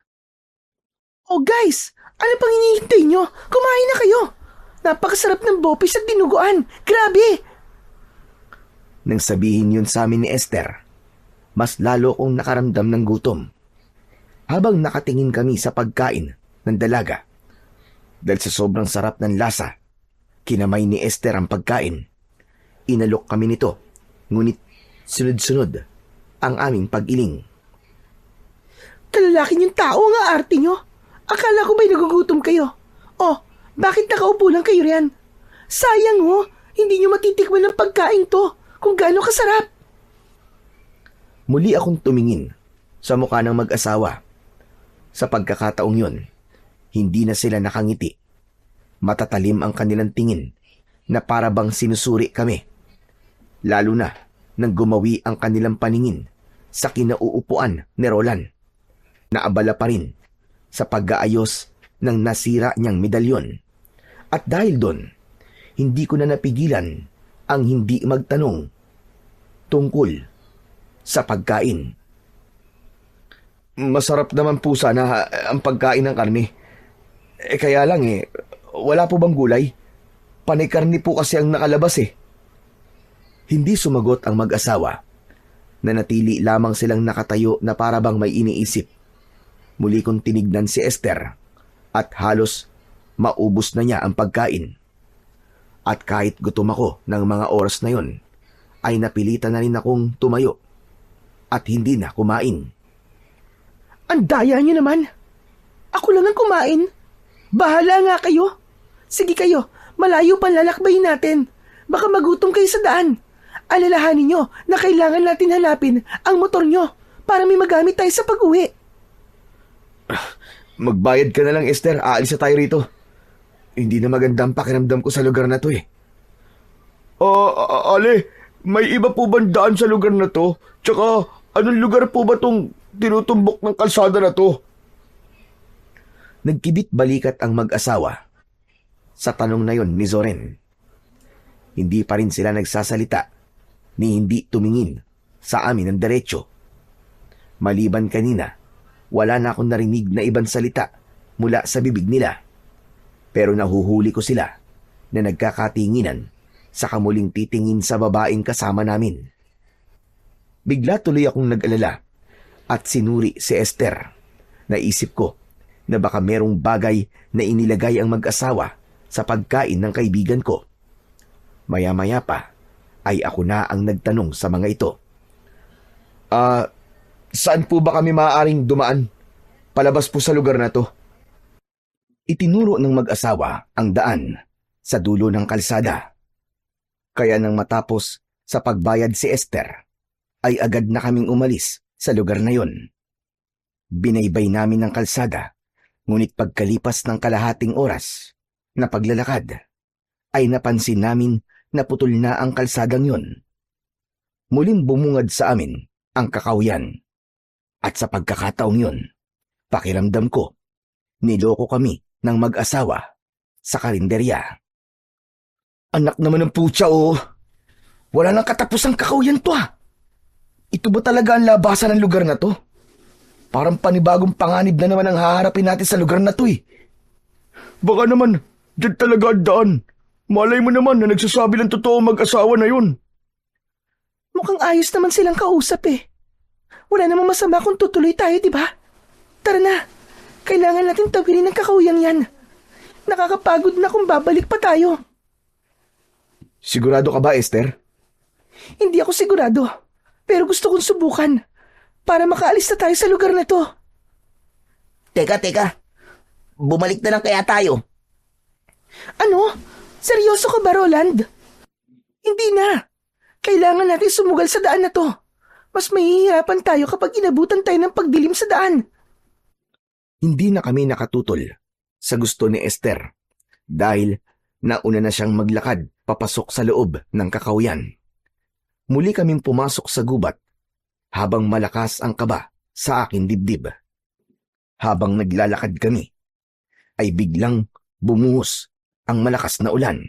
Oh guys, ano pang hinihintay nyo? Kumain na kayo. Napakasarap ng bopis at dinuguan. Grabe! Nang sabihin yun sa amin ni Esther, mas lalo kong nakaramdam ng gutom. Habang nakatingin kami sa pagkain ng dalaga, dahil sa sobrang sarap ng lasa, kinamay ni Esther ang pagkain. Inalok kami nito, ngunit sunod-sunod ang aming pag-iling. Kalalaki yung tao nga arte nyo. Akala ko ba'y nagugutom kayo? Oh, bakit nakaupo lang kayo riyan? Sayang ho, hindi nyo matitikman ng pagkain to kung gaano kasarap. Muli akong tumingin sa mukha ng mag-asawa. Sa pagkakataong yun, hindi na sila nakangiti. Matatalim ang kanilang tingin na para bang sinusuri kami. Lalo na nang gumawi ang kanilang paningin sa kinauupuan ni Roland. Naabala pa rin sa pag-aayos ng nasira niyang medalyon. At dahil doon, hindi ko na napigilan ang hindi magtanong tungkol sa pagkain. Masarap naman po sana ang pagkain ng karne. Kaya lang wala po bang gulay? Panay karne po kasi ang nakalabas eh. Hindi sumagot ang mag-asawa. Nanatili lamang silang nakatayo na para bang may iniisip. Muli kong tinignan si Esther at halos maubos na niya ang pagkain. At kahit gutom ako ng mga oras na yon, ay napilitan na rin akong tumayo at hindi na kumain. Ang daya nyo naman. Ako lang ang kumain. Bahala nga kayo. Sige kayo, malayo pa lalakbayin natin. Baka magutom kayo sa daan. Alalahanin nyo na kailangan natin hanapin ang motor nyo para may magamit tayo sa pag-uwi. Magbayad ka na lang, Esther. Aalis na tayo rito. Hindi na maganda ang pakiramdam ko sa lugar na to eh. Ale, may iba po bang daan sa lugar na to? Tsaka, anong lugar po ba tong tinutumbok ng kalsada na to? Nagkibit balikat ang mag-asawa sa tanong na yon ni Zoren. Hindi pa rin sila nagsasalita ni hindi tumingin sa amin ng diretsyo. Maliban kanina, wala na akong narinig na ibang salita mula sa bibig nila. Pero nahuhuli ko sila na nagkakatinginan sa kamuling titingin sa babaeng kasama namin. Bigla tuloy akong nag-alala at sinuri si Esther. Naisip ko na baka merong bagay na inilagay ang mag-asawa sa pagkain ng kaibigan ko. Maya-maya pa ay ako na ang nagtanong sa mga ito. Saan po ba kami maaaring dumaan? Palabas po sa lugar na to. Itinuro ng mag-asawa ang daan sa dulo ng kalsada. Kaya nang matapos sa pagbayad si Esther, ay agad na kaming umalis sa lugar na yon. Binaybay namin ang kalsada, ngunit pagkalipas ng kalahating oras na paglalakad, ay napansin namin na putol na ang kalsadang yon. Muling bumungad sa amin ang kakawyan. At sa pagkakataong yon, pakiramdam ko, niloko kami ng mag-asawa sa karinderya. Anak naman ng putya, oh! Wala nang katapusang kakawyan to, ah! Ito ba talaga ang labasan ng lugar na to? Parang panibagong panganib na naman ang haharapin natin sa lugar na to, eh. Baka naman, dyan talaga ang daan. Malay mo naman na nagsasabi ng totoo mag-asawa na yun. Mukhang ayos naman silang kausap eh. Wala namang masama kung tutuloy tayo, di ba? Tara na. Kailangan natin tawirin ang kakawiyang yan. Nakakapagod na kung babalik pa tayo. Sigurado ka ba, Esther? Hindi ako sigurado. Pero gusto kong subukan. Para makaalis na tayo sa lugar na to. Teka. Bumalik na lang kaya tayo. Ano? Seryoso ka ba, Roland? Hindi na. Kailangan natin sumugal sa daan na to. Mas mahihirapan tayo kapag inabutan tayo ng pagdilim sa daan. Hindi na kami nakatutol sa gusto ni Esther dahil nauna na siyang maglakad papasok sa loob ng kakawyan. Muli kaming pumasok sa gubat habang malakas ang kaba sa aking dibdib. Habang naglalakad kami, ay biglang bumuhos ang malakas na ulan.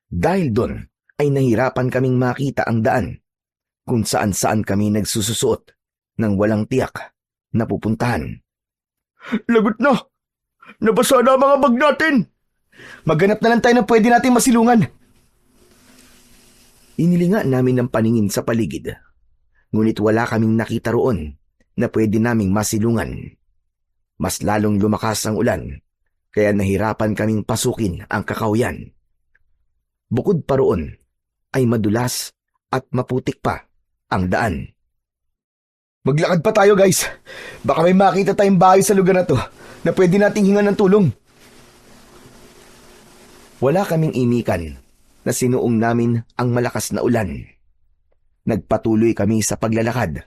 Dahil doon ay nahirapan kaming makita ang daan kung saan-saan kami nagsususuot ng walang tiyak na pupuntahan. Lagot na! Nabasa na ang mga bag natin! Maghanap na lang tayo ng pwede nating masilungan. Inilinga namin ng paningin sa paligid, ngunit wala kaming nakita roon na pwede naming masilungan. Mas lalong lumakas ang ulan, kaya nahirapan kaming pasukin ang kakawyan. Bukod pa roon, ay madulas at maputik pa ang daan. Maglakad pa tayo, guys. Baka may makita tayong bahay sa lugar na to na pwede nating hingan ng tulong. Wala kaming imikan na sinuong namin ang malakas na ulan. Nagpatuloy kami sa paglalakad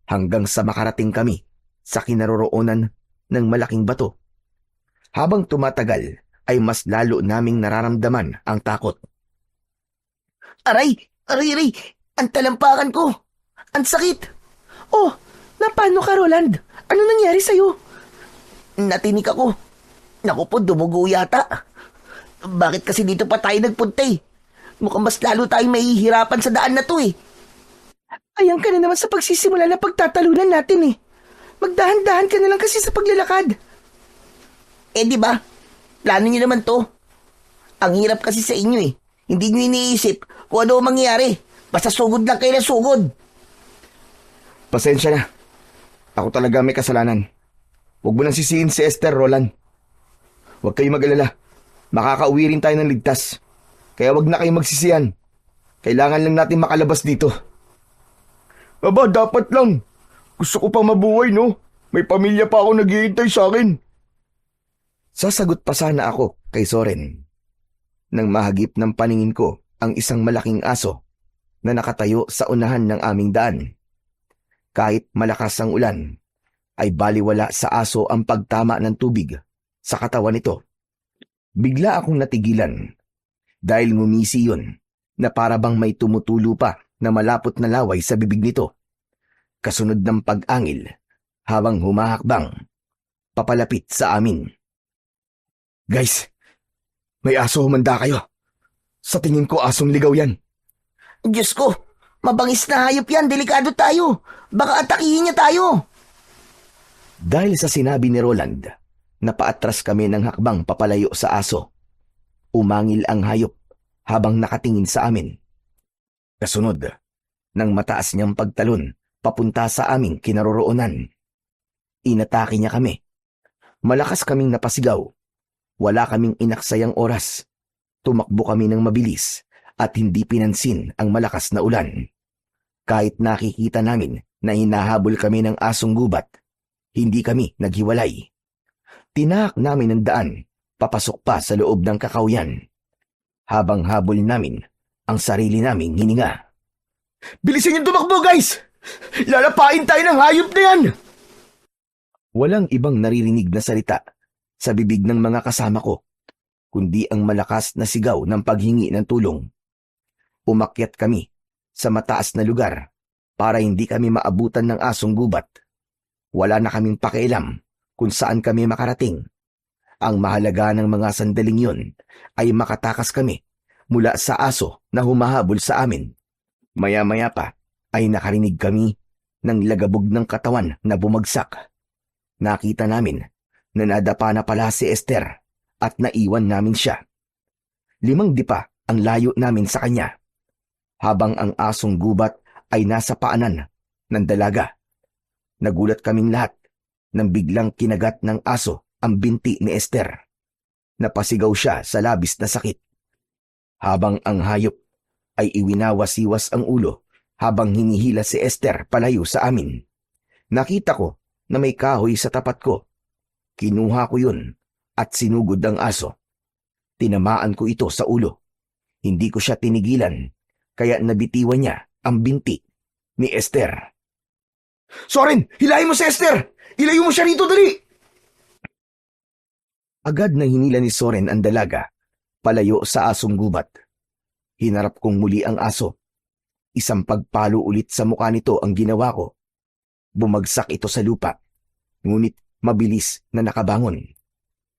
hanggang sa makarating kami sa kinaroroonan ng malaking bato. Habang tumatagal ay mas lalo naming nararamdaman ang takot. Aray! Ang talampakan ko! Ang sakit! Oh, napano ka, Roland? Ano nangyari sa'yo? Natinik ako. Naku po, dumugo yata. Bakit kasi dito pa tayo nagpunta eh? Mukhang mas lalo tayong mahihirapan sa daan na to eh. Ayan ka na naman sa pagsisimula na pagtatalunan natin eh. Magdahan-dahan ka na lang kasi sa paglalakad. Eh di ba? Plano niyo naman to. Ang hirap kasi sa inyo eh. Hindi niyo iniisip kung ano ang mangyayari. Basta sugod lang kayo na sugod. Pasensya na. Ako talaga may kasalanan. Huwag mo nang sisihin si Esther, Roland. Huwag kayong mag-alala. Makakauwi rin tayo ng ligtas. Kaya huwag na kayong magsisihan. Kailangan lang natin makalabas dito. Aba, dapat lang. Gusto ko pang mabuhay, no? May pamilya pa ako naghihintay sa akin. Sasagot pa sana ako kay Soren nang mahagip ng paningin ko ang isang malaking aso na nakatayo sa unahan ng aming daan. Kahit malakas ang ulan, ay baliwala sa aso ang pagtama ng tubig sa katawan nito. Bigla akong natigilan dahil ngumisi yun na para bang may tumutulo pa na malapot na laway sa bibig nito. Kasunod ng pag-angil habang humahakbang papalapit sa amin. Guys, may aso, humanda kayo. Sa tingin ko asong ligaw yan. Diyos ko, mabangis na hayop yan. Delikado tayo. Baka atakihin niya tayo. Dahil sa sinabi ni Roland, napaatras kami ng hakbang papalayo sa aso. Umangil ang hayop habang nakatingin sa amin. Kasunod, nang mataas niyang pagtalon papunta sa aming kinaroroonan. Inatake niya kami. Malakas kaming napasigaw. Wala kaming inaksayang oras. Tumakbo kami ng mabilis at hindi pinansin ang malakas na ulan. Kahit nakikita namin na hinahabol kami ng asong gubat, hindi kami naghiwalay. Tinahak namin ang daan, papasok pa sa loob ng kakawyan. habang habol namin ang sarili naming hininga. Bilisan yung tumakbo, guys! Lalapain tayo ng hayop na yan! Walang ibang naririnig na salita sa bibig ng mga kasama ko, kundi ang malakas na sigaw ng paghingi ng tulong. Umakyat kami sa mataas na lugar para hindi kami maabutan ng asong gubat. Wala na kaming pakialam kung saan kami makarating. Ang mahalaga ng mga sandaling yon ay makatakas kami mula sa aso na humahabol sa amin. Maya-maya pa ay nakarinig kami ng lagabog ng katawan na bumagsak. Nakita namin na nadapa na pala si Esther at naiwan namin siya. 5 dipa ang layo namin sa kanya, habang ang asong gubat ay nasa paanan ng dalaga. Nagulat kaming lahat nang biglang kinagat ng aso ang binti ni Esther. Napasigaw siya sa labis na sakit, habang ang hayop ay iwinawasiwas ang ulo habang hinihila si Esther palayo sa amin. Nakita ko na may kahoy sa tapat ko. Kinuha ko yun at sinugod ang aso. Tinamaan ko ito sa ulo. Hindi ko siya tinigilan, kaya nabitiwan niya ang binti ni Esther. Soren, hilahin mo si Esther! Ilayo mo siya rito, dali! Agad na hinila ni Soren ang dalaga palayo sa asong gubat. Hinarap kong muli ang aso. Isang pagpalo ulit sa mukha nito ang ginawa ko. Bumagsak ito sa lupa, ngunit mabilis na nakabangon.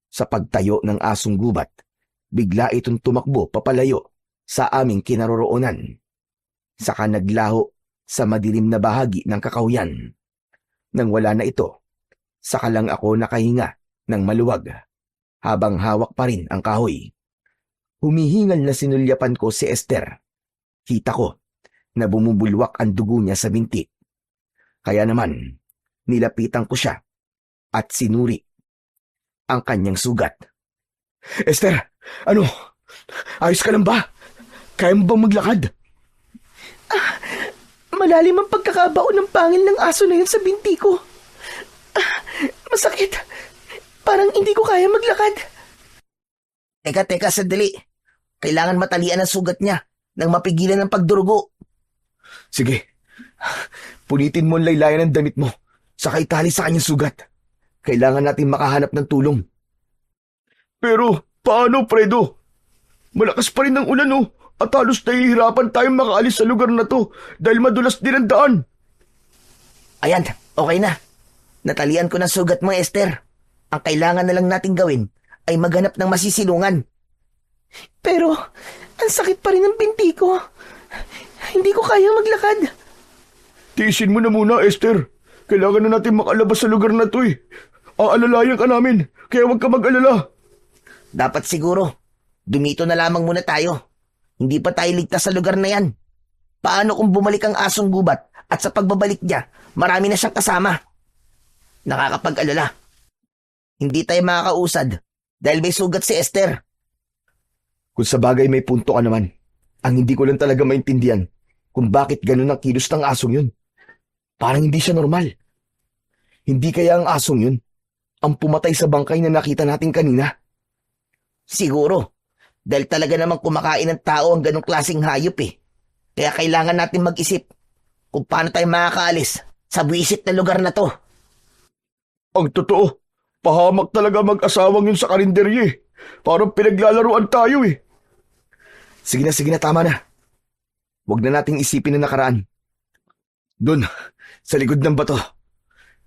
Sa pagtayo ng asong gubat, bigla itong tumakbo papalayo sa aming kinaroroonan. Saka naglaho sa madilim na bahagi ng kakahuyan. Nang wala na ito, saka lang ako nakahinga ng maluwag, habang hawak pa rin ang kahoy. Humihingal na sinulyapan ko si Esther. Kita ko na bumubulwak ang dugo niya sa binti. Kaya naman, nilapitan ko siya at sinuri ang kanyang sugat. Esther, ano? Ayos ka lang ba? Kaya mo bang maglakad? Malalim ang pagkakabao ng pangil ng aso na yun sa binti ko. Masakit. Parang hindi ko kaya maglakad. Teka, sandali. Kailangan matalian ang sugat niya nang mapigilan ang pagdurugo. Sige. Punitin mo ang laylayan ng damit mo, saka itali sa kanyang sugat. Kailangan natin makahanap ng tulong. Pero, paano, Fredo? Malakas pa rin ang ulan, oh. At halos nahihirapan tayong makaalis sa lugar na to dahil madulas din ang daan. Ayan, okay na. Natalian ko ng sugat mo, Esther. Ang kailangan na lang nating gawin ay maghanap ng masisilungan. Pero, ang sakit pa rin ng binti ko. Hindi ko kaya maglakad. Tiisin mo na muna, Esther. Kailangan na natin makalabas sa lugar na to eh. Aalalayan ka namin, kaya huwag ka mag-alala. Dapat siguro, dumito na lamang muna tayo. Hindi pa tayo ligtas sa lugar na yan. Paano kung bumalik ang asong gubat at sa pagbabalik niya, marami na siyang kasama? Nakakapag-alala. Hindi tayo makakausad dahil may sugat si Esther. Kung sa bagay may punto ka naman, ang hindi ko lang talaga maintindihan kung bakit ganun ang kilos ng asong yun. Parang hindi siya normal. Hindi kaya ang asong yun ang pumatay sa bangkay na nakita natin kanina? Siguro, dahil talaga namang kumakain ng tao ang ganong klaseng hayop eh. Kaya kailangan natin mag-isip kung paano tayo makakaalis sa buwisit na lugar na to. Ang totoo, pahamak talaga mag-asawang yun sa karinderye eh. Parang pinaglalaruan tayo eh. Sige na, tama na. Huwag na nating isipin na nakaraan. Doon, sa likod ng bato.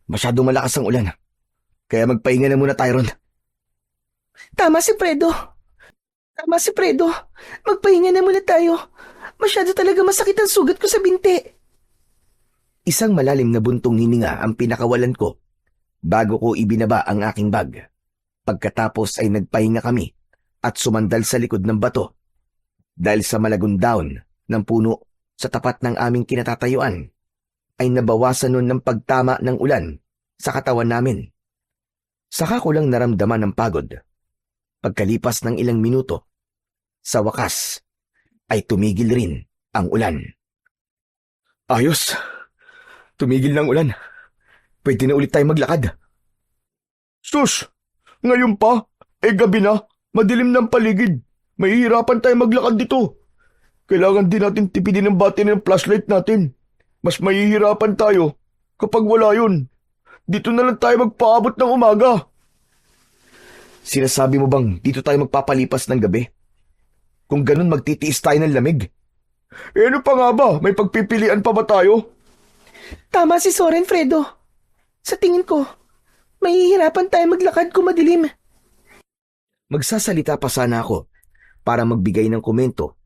Masyadong malakas ang ulan. Kaya magpahinga na muna tayo ron. Tama si Fredo. Magpahinga na muna tayo. Masyado talaga masakit ang sugat ko sa binti. Isang malalim na buntong hininga ang pinakawalan ko bago ko ibinaba ang aking bag. Pagkatapos ay nagpahinga kami at sumandal sa likod ng bato. Dahil sa malagong daon ng puno sa tapat ng aming kinatatayuan, ay nabawasan nun ng pagtama ng ulan sa katawan namin. Saka ko lang naramdaman ng pagod. Pagkalipas ng ilang minuto, sa wakas, ay tumigil rin ang ulan. Ayos! Tumigil ng ulan. Pwede na ulit tayo maglakad. Sus! Ngayon pa? Gabi na. Madilim ng paligid. Mahihirapan tayo maglakad dito. Kailangan din natin tipidin ang battery ng flashlight natin. Mas mahihirapan tayo kapag wala yun. Dito na lang tayo magpaabot ng umaga. Sinasabi mo bang dito tayo magpapalipas ng gabi? Kung ganun magtitiis tayo ng lamig. Eh ano pa nga ba? May pagpipilian pa ba tayo? Tama si Soren, Fredo. Sa tingin ko, mahihirapan tayo maglakad kung madilim. Magsasalita pa sana ako para magbigay ng komento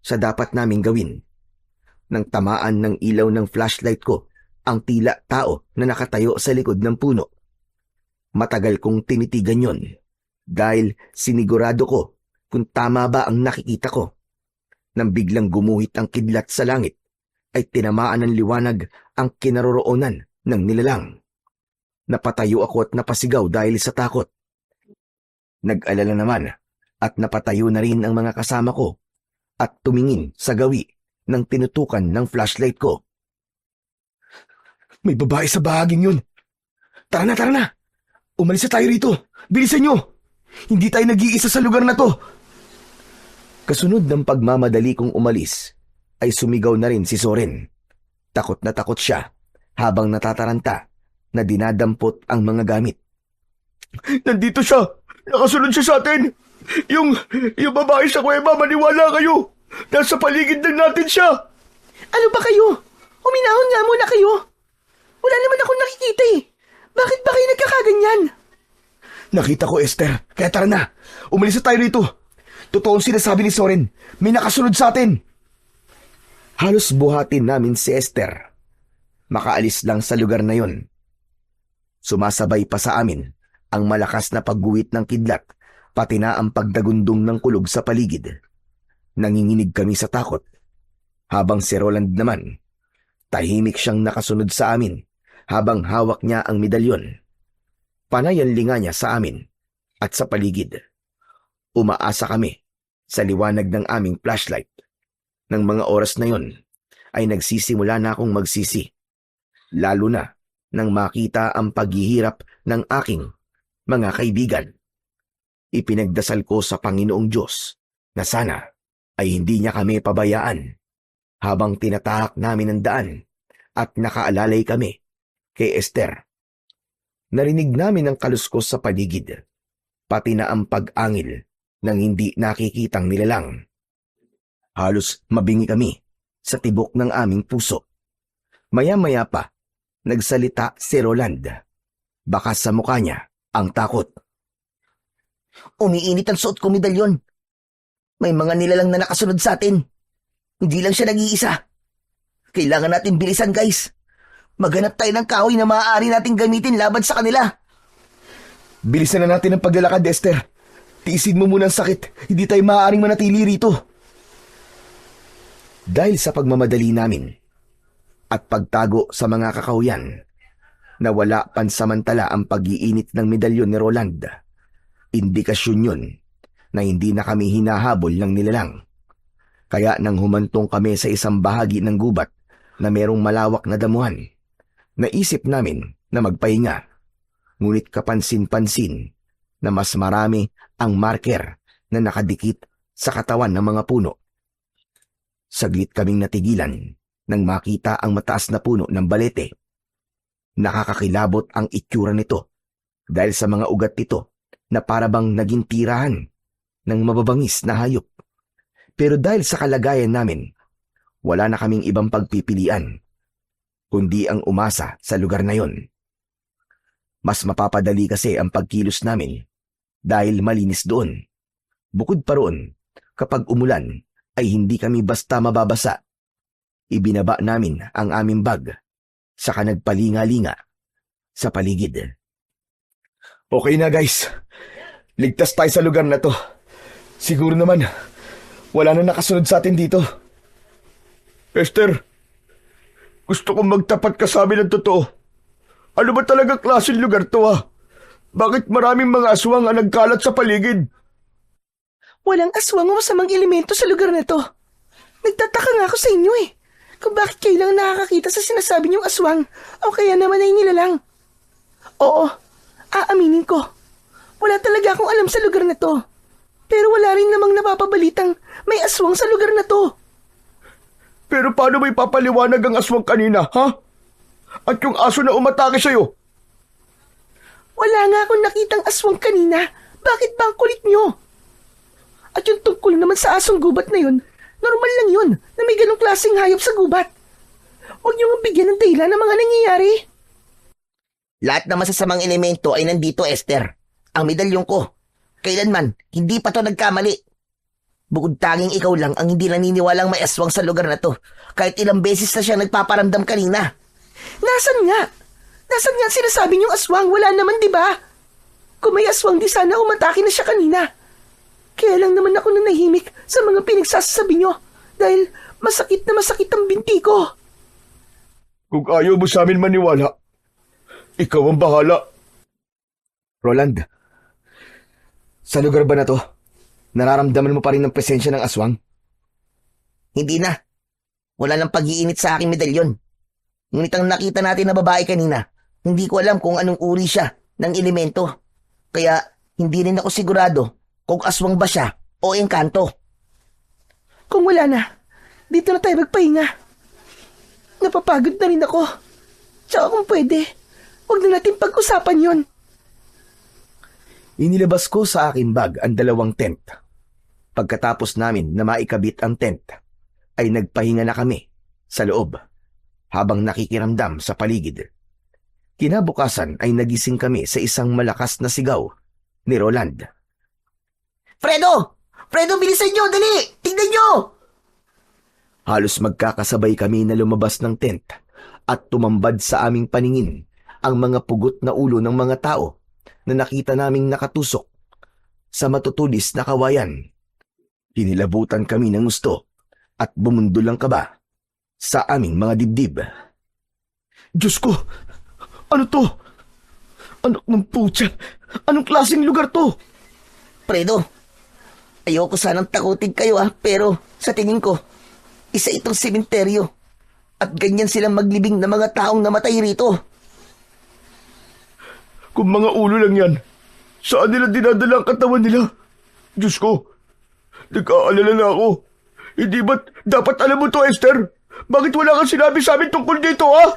sa dapat naming gawin. Nang tamaan ng ilaw ng flashlight ko ang tila tao na nakatayo sa likod ng puno. Matagal kong tinitigan yon dahil sinigurado ko kung tama ba ang nakikita ko. Nang biglang gumuhit ang kidlat sa langit, ay tinamaan ng liwanag ang kinaroroonan ng nilalang. Napatayo ako at napasigaw dahil sa takot. Nag-alala naman at napatayo na rin ang mga kasama ko at tumingin sa gawi ng tinutukan ng flashlight ko. May babae sa bahaging yun. Tara na. Umalis na tayo rito. Bilisan nyo. Hindi tayo nag-iisa sa lugar na to. Kasunod ng pagmamadali kong umalis, ay sumigaw na rin si Soren. Takot na takot siya habang natataranta na dinadampot ang mga gamit. Nandito siya. Nakasunod siya sa atin. Yung babae sa kuweba, maniwala kayo. Nasa paligid lang natin siya. Ano ba kayo? Huminahon nga muna kayo. Wala naman akong nakikita eh. Bakit ba kayo nagkakaganyan? Nakita ko, Esther. Kaya tara na. Umalis na tayo rito. Totoong sinasabi ni Soren. May nakasunod sa atin. Halos buhatin namin si Esther. Makaalis lang sa lugar na yon. Sumasabay pa sa amin ang malakas na pagguhit ng kidlat, pati na ang pagdagundong ng kulog sa paligid. Nanginginig kami sa takot. Habang si Roland naman, tahimik siyang nakasunod sa amin habang hawak niya ang medalyon. Panay ang linga niya sa amin at sa paligid. Umaasa kami sa liwanag ng aming flashlight. Nang mga oras na yon, ay nagsisimula na akong magsisi. Lalo na nang makita ang paghihirap ng aking mga kaibigan. Ipinagdasal ko sa Panginoong Diyos na sana ay hindi niya kami pabayaan habang tinatahak namin ang daan at nakaalalay kami kay Esther. Narinig namin ang kaluskos sa paligid, pati na ang pag-angil ng hindi nakikitang nilalang. Halos mabingi kami sa tibok ng aming puso. Maya-maya pa, nagsalita si Roland. Baka sa mukha niya ang takot. Umiinit ang suot kong medalyon. May mga nilalang na nakasunod sa atin. Hindi lang siya nag-iisa. Kailangan natin bilisan, guys. Maghanap tayo ng kahoy na maaari nating gamitin laban sa kanila. Bilisan na natin ang paglalakad, Esther. Tiisin mo muna ang sakit. Hindi tayo maaaring manatili rito. Dahil sa pagmamadali namin at pagtago sa mga kakahuyan, nawala pansamantala ang pag-iinit ng medalyon ni Roland. Indikasyon yun na hindi na kami hinahabol ng nilalang. Kaya nang humantong kami sa isang bahagi ng gubat na merong malawak na damuhan, naisip namin na magpahinga. Ngunit kapansin-pansin na mas marami ang marker na nakadikit sa katawan ng mga puno. Saglit kaming natigilan nang makita ang mataas na puno ng balete. Nakakakilabot ang itsura nito dahil sa mga ugat nito na parabang naging tirahan ng mababangis na hayop. Pero dahil sa kalagayan namin, wala na kaming ibang pagpipilian, kundi ang umasa sa lugar na yon. Mas mapapadali kasi ang pagkilos namin dahil malinis doon. Bukod pa roon, kapag umulan ay hindi kami basta mababasa. Ibinaba namin ang aming bag, saka nagpalinga-linga sa paligid. Okay na, guys. Ligtas tayo sa lugar na to. Siguro naman, wala na nakasunod sa atin dito. Esther, gusto kong magtapat ka sa amin ng totoo. Ano ba talaga klaseng lugar to, ah? Bakit maraming mga aswang ang nagkalat sa paligid? Walang aswang o masamang elemento sa lugar na to. Nagtataka nga ako sa inyo eh. Kung bakit kayo lang nakakakita sa sinasabi niyong aswang o kaya naman ay nilalang. Oo, aaminin ko. Wala talaga akong alam sa lugar na to. Pero wala rin namang napapabalitang may aswang sa lugar na to. Pero paano may papaliwanag ang aswang kanina, ha? At yung aso na umatake sa'yo? Wala nga akong nakitang aswang kanina. Bakit ba ang kulit nyo? At yung tungkol naman sa asong gubat na yun, normal lang yun na may ganong klaseng hayop sa gubat. Huwag nyo nga bigyan ng dahilan ng mga nangyayari. Lahat ng masasamang elemento ay nandito, Esther. Ang medalyon ko. Kailanman, hindi pa to nagkamali. Bukod tanging ikaw lang ang hindi naniniwalang may aswang sa lugar na to. Kahit ilang beses na siya nagpaparamdam kanina. Nasaan nga? Nasaan nga ang sinasabi niyong aswang? Wala naman, di ba? Kung may aswang, di sana umatake na siya kanina. Kaya lang naman ako nanahimik sa mga pinagsasabi niyo dahil masakit na masakit ang binti ko. Kung ayaw mo sa amin maniwala, ikaw ang bahala. Roland, sa lugar ba na to, nararamdaman mo pa rin ang presensya ng aswang? Hindi na. Wala nang pag-iinit sa aking medalyon. Ngunit ang nakita natin na babae kanina, hindi ko alam kung anong uri siya ng elemento. Kaya hindi rin ako sigurado kung aswang ba siya o engkanto. Kung wala na, dito na tayo magpahinga. Napapagod na rin ako. Tsaka kung pwede, huwag na natin pag-usapan yon. Inilabas ko sa aking bag ang 2 tent. Pagkatapos namin na maikabit ang tent, ay nagpahinga na kami sa loob habang nakikiramdam sa paligid. Kinabukasan ay nagising kami sa isang malakas na sigaw ni Roland. Fredo! Fredo, bilisan nyo! Dali! Tingnan nyo! Halos magkakasabay kami na lumabas ng tent at tumambad sa aming paningin ang mga pugot na ulo ng mga tao na nakita naming nakatusok sa matutulis na kawayan. Hinilabutan kami ng gusto at bumundol ang kaba sa aming mga dibdib. Diyos ko! Ano to? Anak ng putya! Anong klaseng lugar to? Fredo, ayoko sanang takutin kayo pero sa tingin ko, isa itong sementeryo at ganyan silang maglibing na mga taong namatay rito. Kung mga ulo lang yan, saan nila dinadala ang katawan nila? Diyos ko! Nag-aalala na ako. Hindi ba't dapat alam mo to, Esther? Bakit wala kang sinabi sa amin tungkol dito, ha?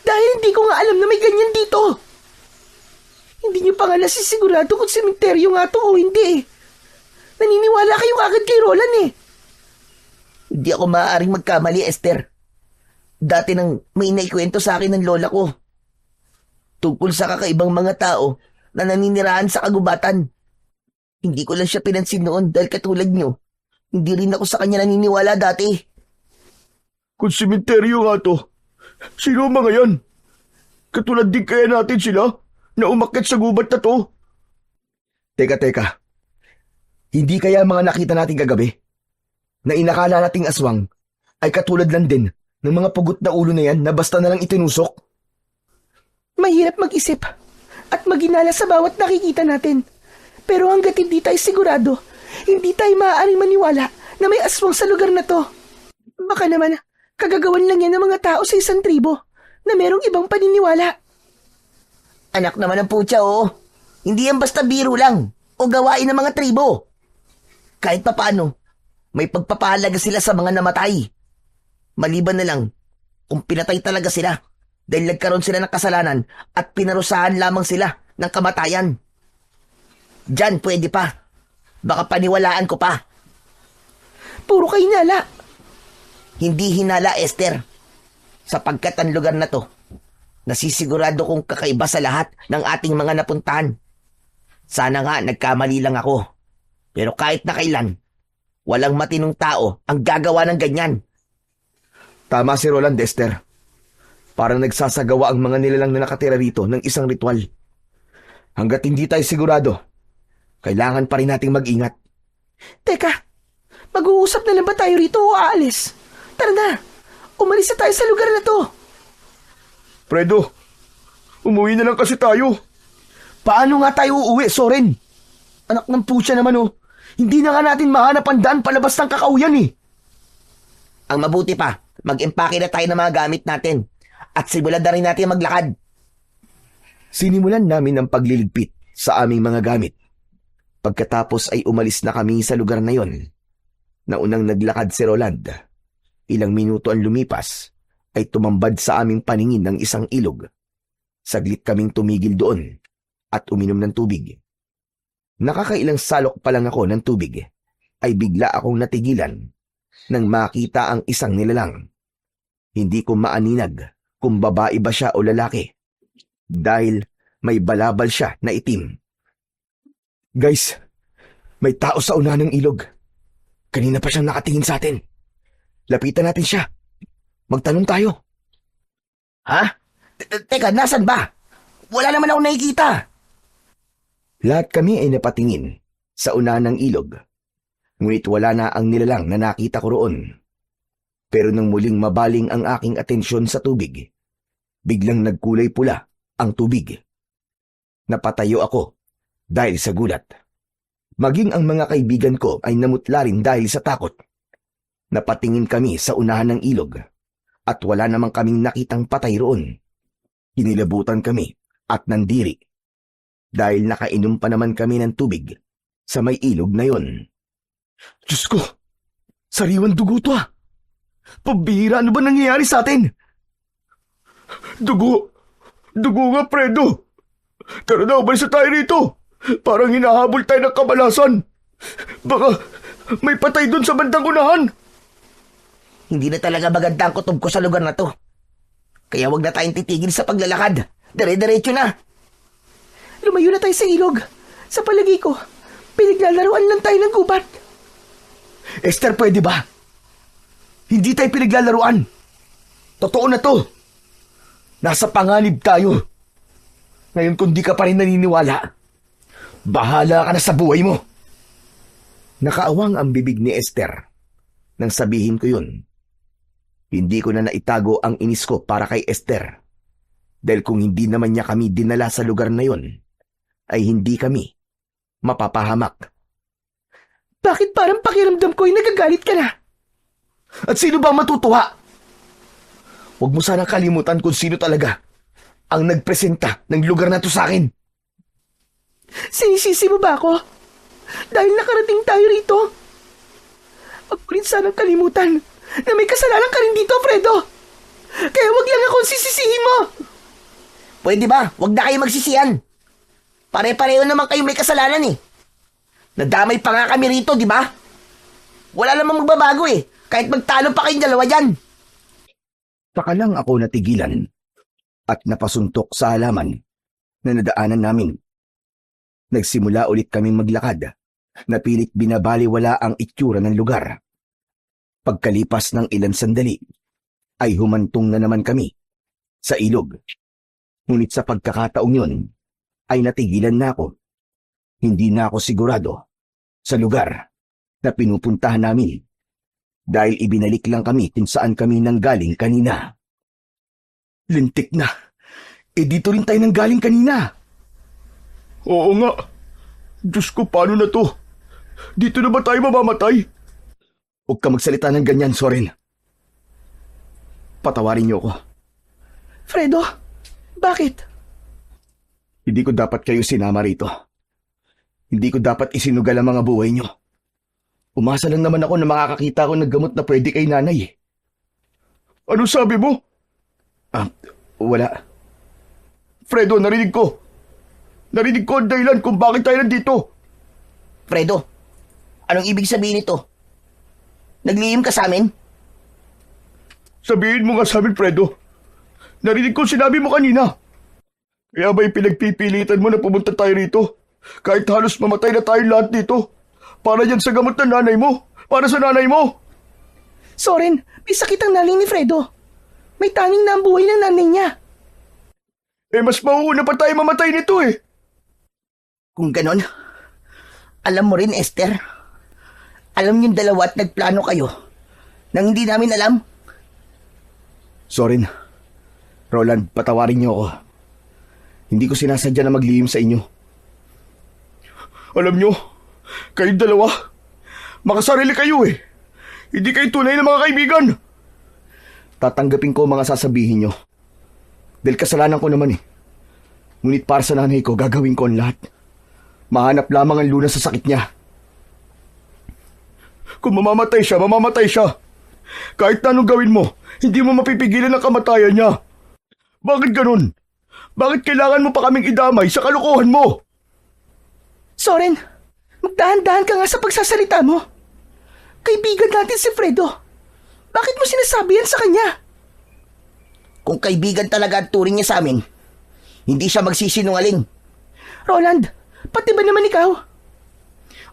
Dahil hindi ko nga alam na may ganyan dito. Hindi niyo pa nga nasisigurado kung sementeryo nga to o hindi. Naniniwala kayo agad kay Roland Hindi ako maaaring magkamali, Esther. Dati nang may naikwento sa akin ng lola ko. Tungkol sa kakaibang mga tao na naninirahan sa kagubatan. Hindi ko lang siya pinansin noon dahil katulad niyo, hindi rin ako sa kanya naniniwala dati. Kung sementeryo nga to, sino ang mga yan? Katulad din kaya natin sila na umakyat sa gubat na to? Teka. Hindi kaya mga nakita natin kagabi na inakala nating aswang ay katulad lang din ng mga pugot na ulo na yan na basta na lang itinusok? Mahirap mag-isip at maginala sa bawat nakikita natin. Pero hanggat hindi tayo sigurado, hindi tayo maaaring maniwala na may aswang sa lugar na to. Baka naman, kagagawan lang yan ng mga tao sa isang tribo na merong ibang paniniwala. Anak naman ng putya, oo. Hindi yan basta biro lang o gawain ng mga tribo. Kahit papaano, may pagpapahalaga sila sa mga namatay. Maliban na lang kung pinatay talaga sila dahil nagkaroon sila ng kasalanan at pinarusahan lamang sila ng kamatayan. Diyan pwede pa. Baka paniwalaan ko pa. Puro kayo hinala. Hindi hinala, Esther. Sapagkat ang lugar na to, nasisigurado kong kakaiba sa lahat ng ating mga napuntahan. Sana nga nagkamali lang ako. Pero kahit na kailan, walang matinong tao ang gagawa ng ganyan. Tama si Roland, Esther. Parang nagsasagawa ang mga nilalang na nakatira rito ng isang ritual. Hanggat hindi tayo sigurado, kailangan pa rin nating mag-ingat. Teka, mag-uusap na lang ba tayo rito o aalis? Tara na, umalis na tayo sa lugar na to. Fredo, umuwi na lang kasi tayo. Paano nga tayo uuwi, Soren? Anak ng putya naman Hindi na nga natin mahanap ang daan palabas ng kakauyan Ang mabuti pa, mag-impake na tayo ng mga gamit natin at simulan na rin natin maglakad. Sinimulan namin ang pagliligpit sa aming mga gamit. Pagkatapos ay umalis na kami sa lugar na yon. Naunang naglakad si Roland. Ilang minuto ang lumipas ay tumambad sa aming paningin ng isang ilog. Saglit kaming tumigil doon at uminom ng tubig. Nakakailang salok pa lang ako ng tubig ay bigla akong natigilan nang makita ang isang nilalang. Hindi ko maaninag kung babae ba siya o lalaki dahil may balabal siya na itim. Guys, may tao sa unahan ng ilog. Kanina pa siyang nakatingin sa atin. Lapitan natin siya. Magtanong tayo. Ha? Teka, nasan ba? Wala naman ako nakikita. Lahat kami ay napatingin sa unahan ng ilog. Ngunit wala na ang nilalang na nakita ko roon. Pero nang muling mabaling ang aking atensyon sa tubig, biglang nagkulay pula ang tubig. Napatayo ako dahil sa gulat. Maging ang mga kaibigan ko ay namutla rin dahil sa takot. Napatingin kami sa unahan ng ilog at wala namang kaming nakitang patay roon. Kinilabutan kami at nandiri dahil nakainom pa naman kami ng tubig sa may ilog na yon. Diyos ko! Sariwan dugo to ah! Pabihira, ano ba nangyayari sa atin? Dugo! Dugo nga, Fredo! Tara na, umalis na tayo rito! Parang hinahabol tayo ng kabalasan! Baka may patay doon sa bandang unahan! Hindi na talaga maganda ang kutob ko sa lugar na to. Kaya wag na tayong titigil sa paglalakad. Dire-diretso na. Lumayo na tayo sa ilog. Sa palagi ko, pinaglalaruan lang tayo ng gubat. Esther, pwede ba? Hindi tayo pinaglalaruan. Totoo na to. Nasa panganib tayo. Ngayon kung di ka pa rin naniniwala, bahala ka na sa buhay mo. Nakaawang ang bibig ni Esther nang sabihin ko yun. Hindi ko na naitago ang inis ko para kay Esther. Dahil kung hindi naman niya kami dinala sa lugar na yon, ay hindi kami mapapahamak. Bakit parang pakiramdam ko ay nagagalit ka na? At sino ba matutuwa? Huwag mo sanang kalimutan kung sino talaga ang nagpresenta ng lugar na to sa akin. Sinisisi mo ba ako? Dahil nakarating tayo rito? Huwag mo rin sanang kalimutan na may kasalanan ka rin dito, Fredo. Kaya wag lang akong sisisihin mo. Pwede ba? Wag na kayo magsisiyan. Pare-pareho naman kayo may kasalanan eh. Nadamay pa nga kami rito, di ba? Wala namang magbabago eh. Kahit magtalo pa kayong dalawa dyan. Saka lang ako natigilan at napasuntok sa halaman na nadaanan namin. Nagsimula ulit kaming maglakad. Napilit binabaliwala ang itsura ng lugar. Pagkalipas ng ilang sandali, ay humantong na naman kami sa ilog. Ngunit sa pagkakataong yun, ay natigilan na ako. Hindi na ako sigurado sa lugar na pinupuntahan namin dahil ibinalik lang kami kung saan kami nanggaling kanina. Lintik na! Dito rin tayo nanggaling kanina! Oo nga. Diyos ko, paano na to? Dito na ba tayo mamamatay? Huwag ka magsalita ng ganyan, Soren. Patawarin niyo ako. Fredo, bakit? Hindi ko dapat kayo sinama rito. Hindi ko dapat isinugal ang mga buhay niyo. Umasa lang naman ako na makakakita ko ng gamot na pwede kay nanay. Ano sabi mo? Wala. Fredo, narinig ko. Narinig ko ang dahilan kung bakit tayo nandito. Fredo, anong ibig sabihin nito? Naglihim ka sa amin? Sabihin mo nga sa amin, Fredo. Narinig ko sinabi mo kanina. Kaya ba'y pinagpipilitan mo na pumunta tayo rito? Kahit halos mamatay na tayo lahat dito. Para yan sa gamot ng nanay mo. Para sa nanay mo. Soren, may sakit ang nanay ni Fredo. May tanging na ang buhay ng nanay niya. Mas mauuna pa tayo mamatay nito eh. Kung ganon, alam mo rin, Esther. Alam niyong dalawa at nagplano kayo nang hindi namin alam. Soren, Roland, patawarin niyo ako. Hindi ko sinasadya na maglihim sa inyo. Alam nyo, kayong dalawa, makasarili kayo eh. Hindi kayo tunay na mga kaibigan. Tatanggapin ko ang mga sasabihin niyo. Dahil kasalanan ko naman eh. Ngunit para sa nanay ko, gagawin ko ang lahat. Mahanap lamang ang lunas sa sakit niya. Kung mamamatay siya, mamamatay siya. Kahit na anong gawin mo, hindi mo mapipigilan ang kamatayan niya. Bakit ganun? Bakit kailangan mo pa kaming idamay sa kalokohan mo? Soren, magdahan-dahan ka nga sa pagsasalita mo. Kaibigan natin si Fredo. Bakit mo sinasabi yan sa kanya? Kung kaibigan talaga ang turing niya sa amin, hindi siya magsisinungaling. Roland, pati ba naman ikaw?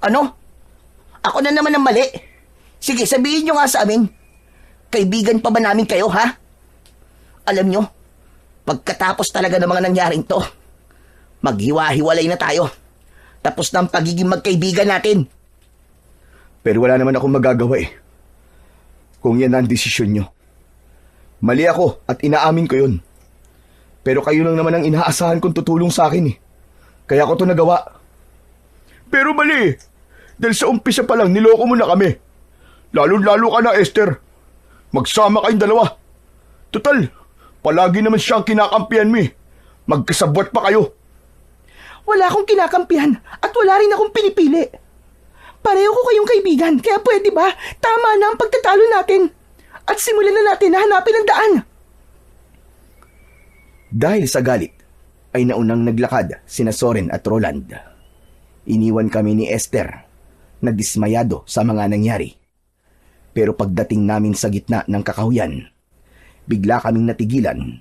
Ano? Ako na naman ang mali. Sige, sabihin nyo nga sa amin. Kaibigan pa ba namin kayo, ha? Alam nyo, pagkatapos talaga ng mga nangyaring to, maghiwa-hiwalay na tayo. Tapos na ang pagiging magkaibigan natin. Pero wala naman akong magagawa eh. Kung yan ang desisyon nyo. Mali ako at inaamin ko yun. Pero kayo lang naman ang inaasahan kong tutulong sa akin eh. Kaya ko to nagawa. Pero mali eh. Dahil sa umpisa pa lang niloko mo na kami. Lalo-lalo ka na, Esther. Magsama kayong dalawa. Total, palagi naman siyang kinakampihan mo eh. Magkasabwat pa kayo. Wala akong kinakampihan at wala rin akong pinipili. Pareho ko kayong kaibigan, kaya pwede ba tama na ang pagtatalo natin at simulan na natin na hanapin ang daan. Dahil sa galit, ay naunang naglakad sina Soren at Roland. Iniwan kami ni Esther na dismayado sa mga nangyari. Pero pagdating namin sa gitna ng kakahuyan, bigla kaming natigilan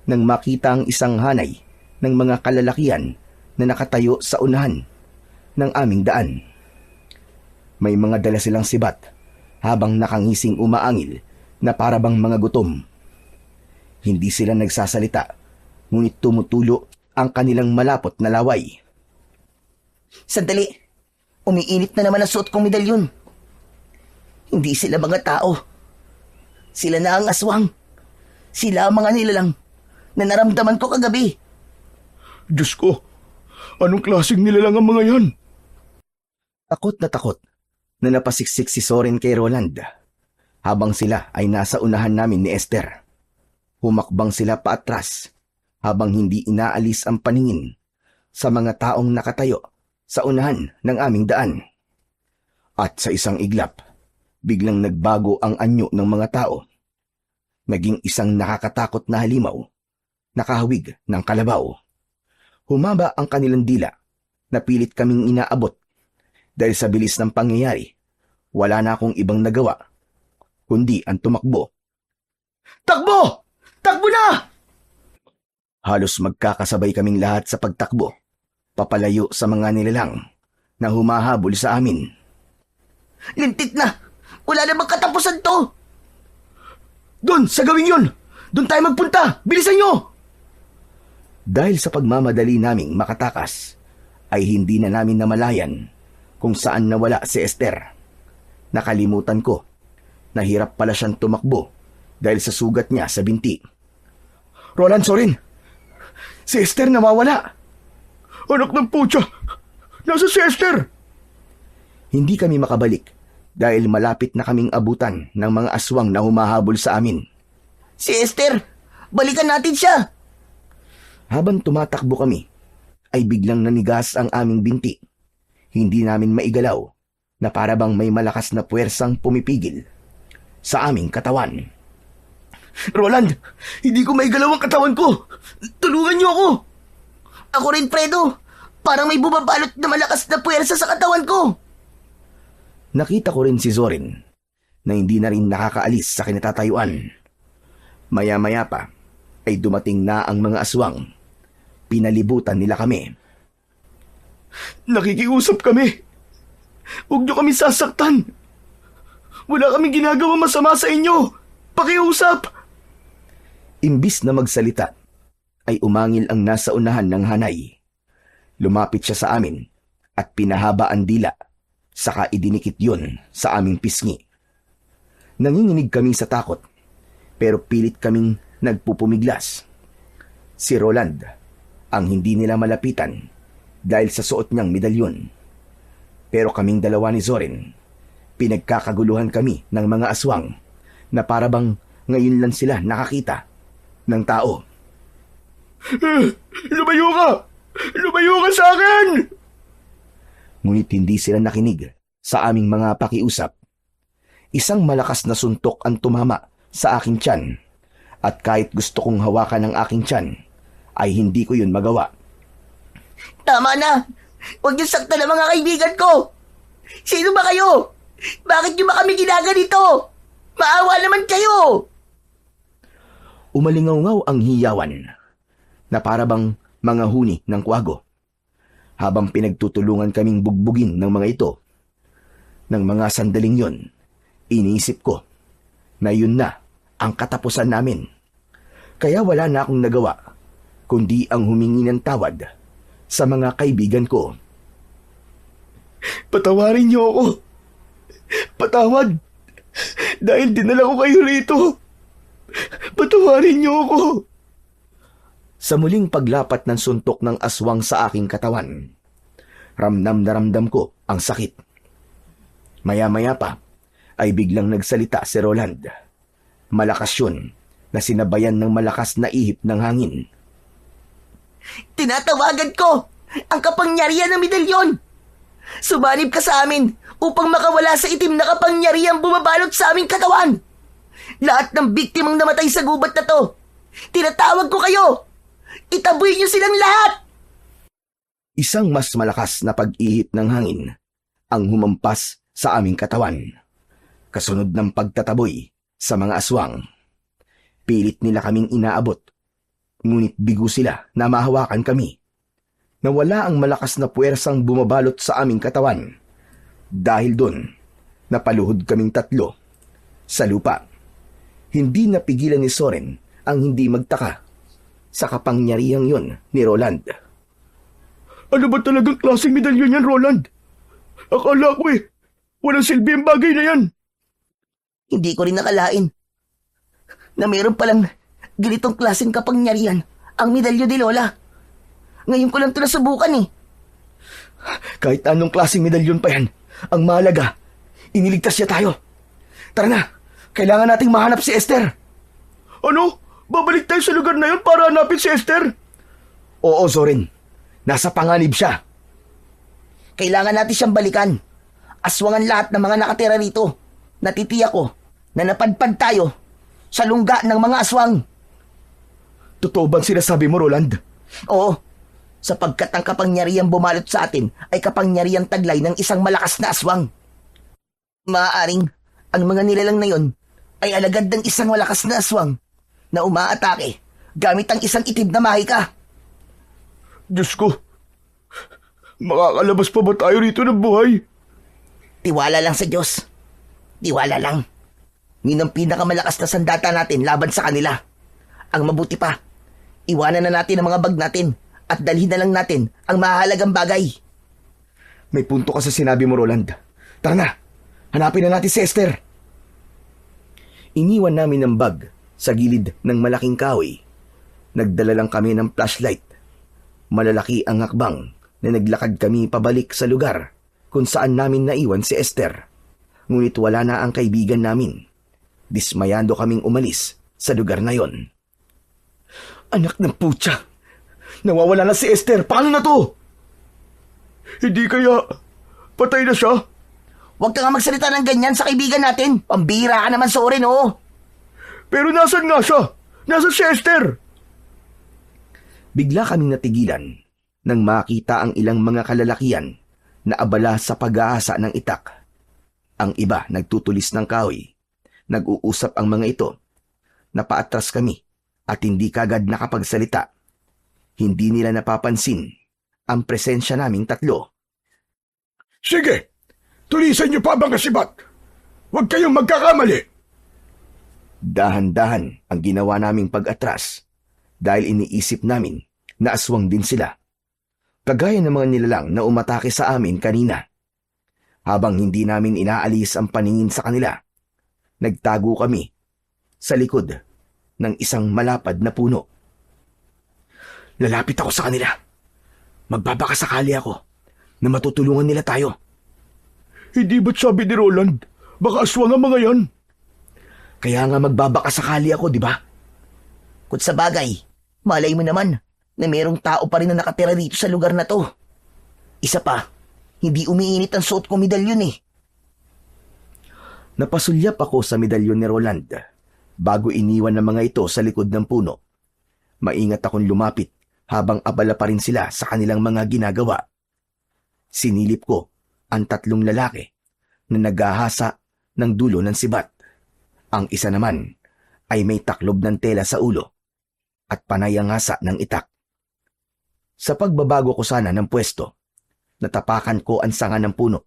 nang makita ang isang hanay ng mga kalalakihan na nakatayo sa unahan ng aming daan. May mga dala silang sibat habang nakangising umaangil na parabang mga gutom. Hindi sila nagsasalita, ngunit tumutulo ang kanilang malapot na laway. Sandali, umiinit na naman ang suot kong medalyon. Hindi sila mga tao. Sila na ang aswang. Sila ang mga nilalang na naramdaman ko kagabi. Diyos ko, anong klaseng nilalang ang mga yan? Takot na napasiksik si Soren kay Roland habang sila ay nasa unahan namin ni Esther. Humakbang sila paatras habang hindi inaalis ang paningin sa mga taong nakatayo sa unahan ng aming daan. At sa isang iglap, biglang nagbago ang anyo ng mga tao. Naging isang nakakatakot na halimaw, nakahawig ng kalabaw. Humaba ang kanilang dila na pilit kaming inaabot. Dahil sa bilis ng pangyayari, wala na akong ibang nagawa, kundi ang tumakbo. Takbo! Takbo na! Halos magkakasabay kaming lahat sa pagtakbo, papalayo sa mga nilalang na humahabol sa amin. Lintik na! Wala namang katapusan to! Doon, sa gawing yun! Doon tayo magpunta! Bilisan nyo! Dahil sa pagmamadali naming makatakas, ay hindi na namin namalayan kung saan nawala si Esther. Nakalimutan ko, nahirap pala siyang tumakbo dahil sa sugat niya sa binti. Roland, Soren! Si Esther nawawala! Anak ng putya! Nasa si Esther? Hindi kami makabalik dahil malapit na kaming abutan ng mga aswang na humahabol sa amin. Si Esther! Balikan natin siya! Habang tumatakbo kami, ay biglang nanigas ang aming binti. Hindi namin maigalaw na parabang may malakas na puwersang pumipigil sa aming katawan. Roland! Hindi ko maigalaw ang katawan ko! Tulungan niyo ako! Ako rin, Fredo! Parang may bumabalot na malakas na puwersa sa katawan ko! Nakita ko rin si Zorin na hindi na rin nakakaalis sa kinatatayuan. Maya-maya pa ay dumating na ang mga aswang. Pinalibutan nila kami. Nakikiusap kami. Huwag niyo kami sasaktan. Wala kaming ginagawa masama sa inyo. Pakiusap. Imbis na magsalita, ay umangil ang nasa unahan ng hanay. Lumapit siya sa amin at pinahaba ang dila, saka idinikit yun sa aming pisngi. Nanginginig kami sa takot, pero pilit kaming nagpupumiglas. Si Roland ang hindi nila malapitan dahil sa suot niyang medalyon. Pero kaming dalawa ni Zorin, pinagkakaguluhan kami ng mga aswang na parabang ngayon lang sila nakakita ng tao. Lumayo ka! Lumayo ka sa akin! Ngunit hindi sila nakinig sa aming mga pakiusap. Isang malakas na suntok ang tumama sa aking tiyan, at kahit gusto kong hawakan ang aking tiyan, ay hindi ko yun magawa. Tama na! Huwag niyo saktan ang mga kaibigan ko! Sino ba kayo? Bakit niyo ba kami ginaganito? Maawa naman kayo! Umalingaw ang hiyawan na para bang mga huni ng kwago. Habang pinagtutulungan kaming bugbugin ng mga ito, ng mga sandaling yon, iniisip ko na yun na ang katapusan namin. Kaya wala na akong nagawa, kundi ang humingi ng tawad sa mga kaibigan ko. Patawarin niyo ako. Patawad. Dahil dinala ko kayo rito. Patawarin niyo ako. Sa muling paglapat ng suntok ng aswang sa aking katawan, ramdam na ramdam ko ang sakit. Maya-maya pa ay biglang nagsalita si Roland. Malakas yun na sinabayan ng malakas na ihip ng hangin. Tinatawagan ko ang kapangyarihan ng medalyon! Sumanib ka sa amin upang makawala sa itim na kapangyarihang bumabalot sa aming katawan! Lahat ng biktimang namatay sa gubat na to, tinatawag ko kayo! Itaboy niyo silang lahat! Isang mas malakas na pag-ihip ng hangin ang humampas sa aming katawan, kasunod ng pagtataboy sa mga aswang. Pilit nila kaming inaabot, ngunit bigo sila na mahawakan kami. Nawala ang malakas na puwersang bumabalot sa aming katawan. Dahil doon, napaluhod kaming tatlo sa lupa. Hindi napigilan ni Soren ang hindi magtaka sa kapangyarihang yon ni Roland. Ano ba talagang klaseng medalyon yan, Roland? Akala ko walang silbi ang bagay na yan. Hindi ko rin nakalain na meron palang ganitong klaseng kapangyarihan ang medalyo ni Lola. Ngayon ko lang ito nasubukan Kahit anong klaseng medalyon pa yan, ang mahalaga, iniligtas niya tayo. Tara na, kailangan nating mahanap si Esther. Ano? Babalik tayo sa lugar na yun para hanapin si Esther? Oo, Soren. Nasa panganib siya. Kailangan natin siyang balikan. Aswangan lahat ng mga nakatira rito. Natitiyak ko na napadpad tayo sa lungga ng mga aswang. Totoo bang sinasabi mo, Roland? Oo, sapagkat ang kapangyarihang bumalot sa atin ay kapangyarihang taglay ng isang malakas na aswang. Maaaring ang mga nilalang na yon ay alagad ng isang malakas na aswang na umaatake gamit ang isang itim na mahika. Diyos ko, makakalabas pa ba tayo rito ng buhay? Tiwala lang sa Diyos. Tiwala lang. Yun ang pinakamalakas na sandata natin laban sa kanila. Ang mabuti pa, iwanan na natin ang mga bag natin at dalhin na lang natin ang mahalagang bagay. May punto ka sa sinabi mo, Roland. Tara na, hanapin na natin si Esther. Iniwan namin ang bag sa gilid ng malaking kahoy. Nagdala lang kami ng flashlight. Malalaki ang hakbang na naglakad kami pabalik sa lugar kung saan namin naiwan si Esther. Ngunit wala na ang kaibigan namin. Dismayado kaming umalis sa lugar na yon. Anak ng putya! Nawawala na si Esther! Paano na to? Hindi kaya patay na siya? Huwag ka nga magsalita ng ganyan sa kaibigan natin. Pambira ka naman, Soren, oh. Pero nasan nga siya? Nasan si Esther? Bigla kaming natigilan nang makita ang ilang mga kalalakian na abala sa pag-aasa ng itak. Ang iba nagtutulis ng kahoy. Nag-uusap ang mga ito. Napaatras kami at hindi kagad nakapagsalita. Hindi nila napapansin ang presensya naming tatlo. Sige, tulisan niyo pa mga sibat. Huwag kayong magkakamali. Dahan-dahan ang ginawa naming pag-atras dahil iniisip namin na aswang din sila. Kagaya ng mga nilalang na umatake sa amin kanina. Habang hindi namin inaalis ang paningin sa kanila, nagtago kami sa likod ng isang malapad na puno. Lalapit ako sa kanila. Magbabakasakali ako na matutulungan nila tayo. Hindi ba't sabi ni Roland, baka aswang ang mga yan? Kaya nga magbabakasakali ako, di ba? Kung sa bagay, malay mo naman na merong tao pa rin na nakatira dito sa lugar na to. Isa pa, Hindi umiinit ang suot ko medalyon eh. Napasulyap ako sa medalyon ni Roland bago iniwan ng mga ito sa likod ng puno. Maingat akong lumapit habang abala pa rin sila sa kanilang mga ginagawa. Sinilip ko ang 3 lalaki na naghahasa ng dulo ng sibat. Ang isa naman ay may taklob ng tela sa ulo at panay ang hasa ng itak. Sa pagbabago ko sana ng pwesto, natapakan ko ang sanga ng puno.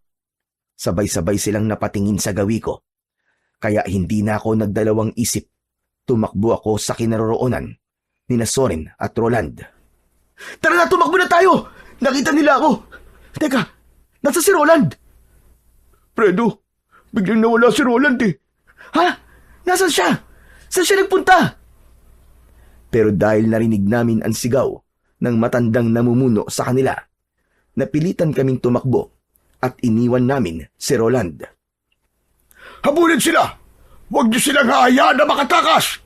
Sabay-sabay silang napatingin sa gawi ko, kaya hindi na ako nagdalawang isip. Tumakbo ako sa kinaroroonan ni Soren at Roland. Tara na, tumakbo na tayo! Nakita nila ako! Teka, nasa si Roland? Fredo, biglang nawala si Roland eh. Ha? Nasaan siya? Saan siya nagpunta? Pero dahil narinig namin ang sigaw ng matandang namumuno sa kanila, napilitan kaming tumakbo at iniwan namin si Roland. Habulin sila! Huwag niyo silang hahayaan na makatakas!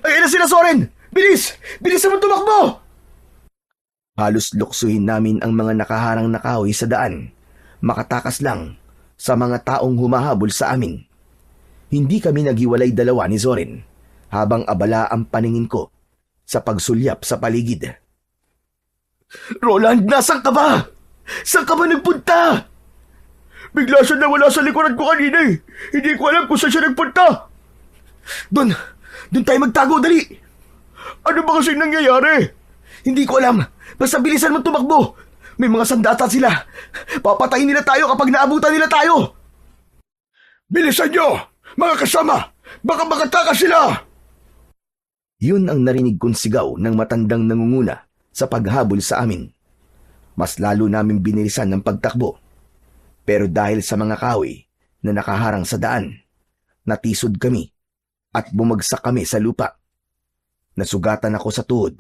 Ayun na sila, Soren! Bilis! Bilis mo tumakbo! Halos luksuhin namin ang mga nakaharang na kahoy sa daan. Makatakas lang sa mga taong humahabol sa amin. Hindi kami naghiwalay dalawa ni Soren habang abala ang paningin ko sa pagsulyap sa paligid. Roland, nasan ka ba? Saan ka ba nagpunta? Bigla siya nawala sa likuran ko kanina eh. Hindi ko alam kung saan siya nagpunta. Doon tayo magtago, dali! Ano ba kasing nangyayari? Hindi ko alam. Basta bilisan mo tumakbo. May mga sandata sila. Papatayin nila tayo kapag naabutan nila tayo. Bilisan niyo! Mga kasama! Baka makatakas sila! Yun ang narinig kong sigaw ng matandang nangunguna sa paghabol sa amin. Mas lalo namin binilisan ng pagtakbo. Pero dahil sa mga kahoy na nakaharang sa daan, natisod kami at bumagsak kami sa lupa. Nasugatan ako sa tuhod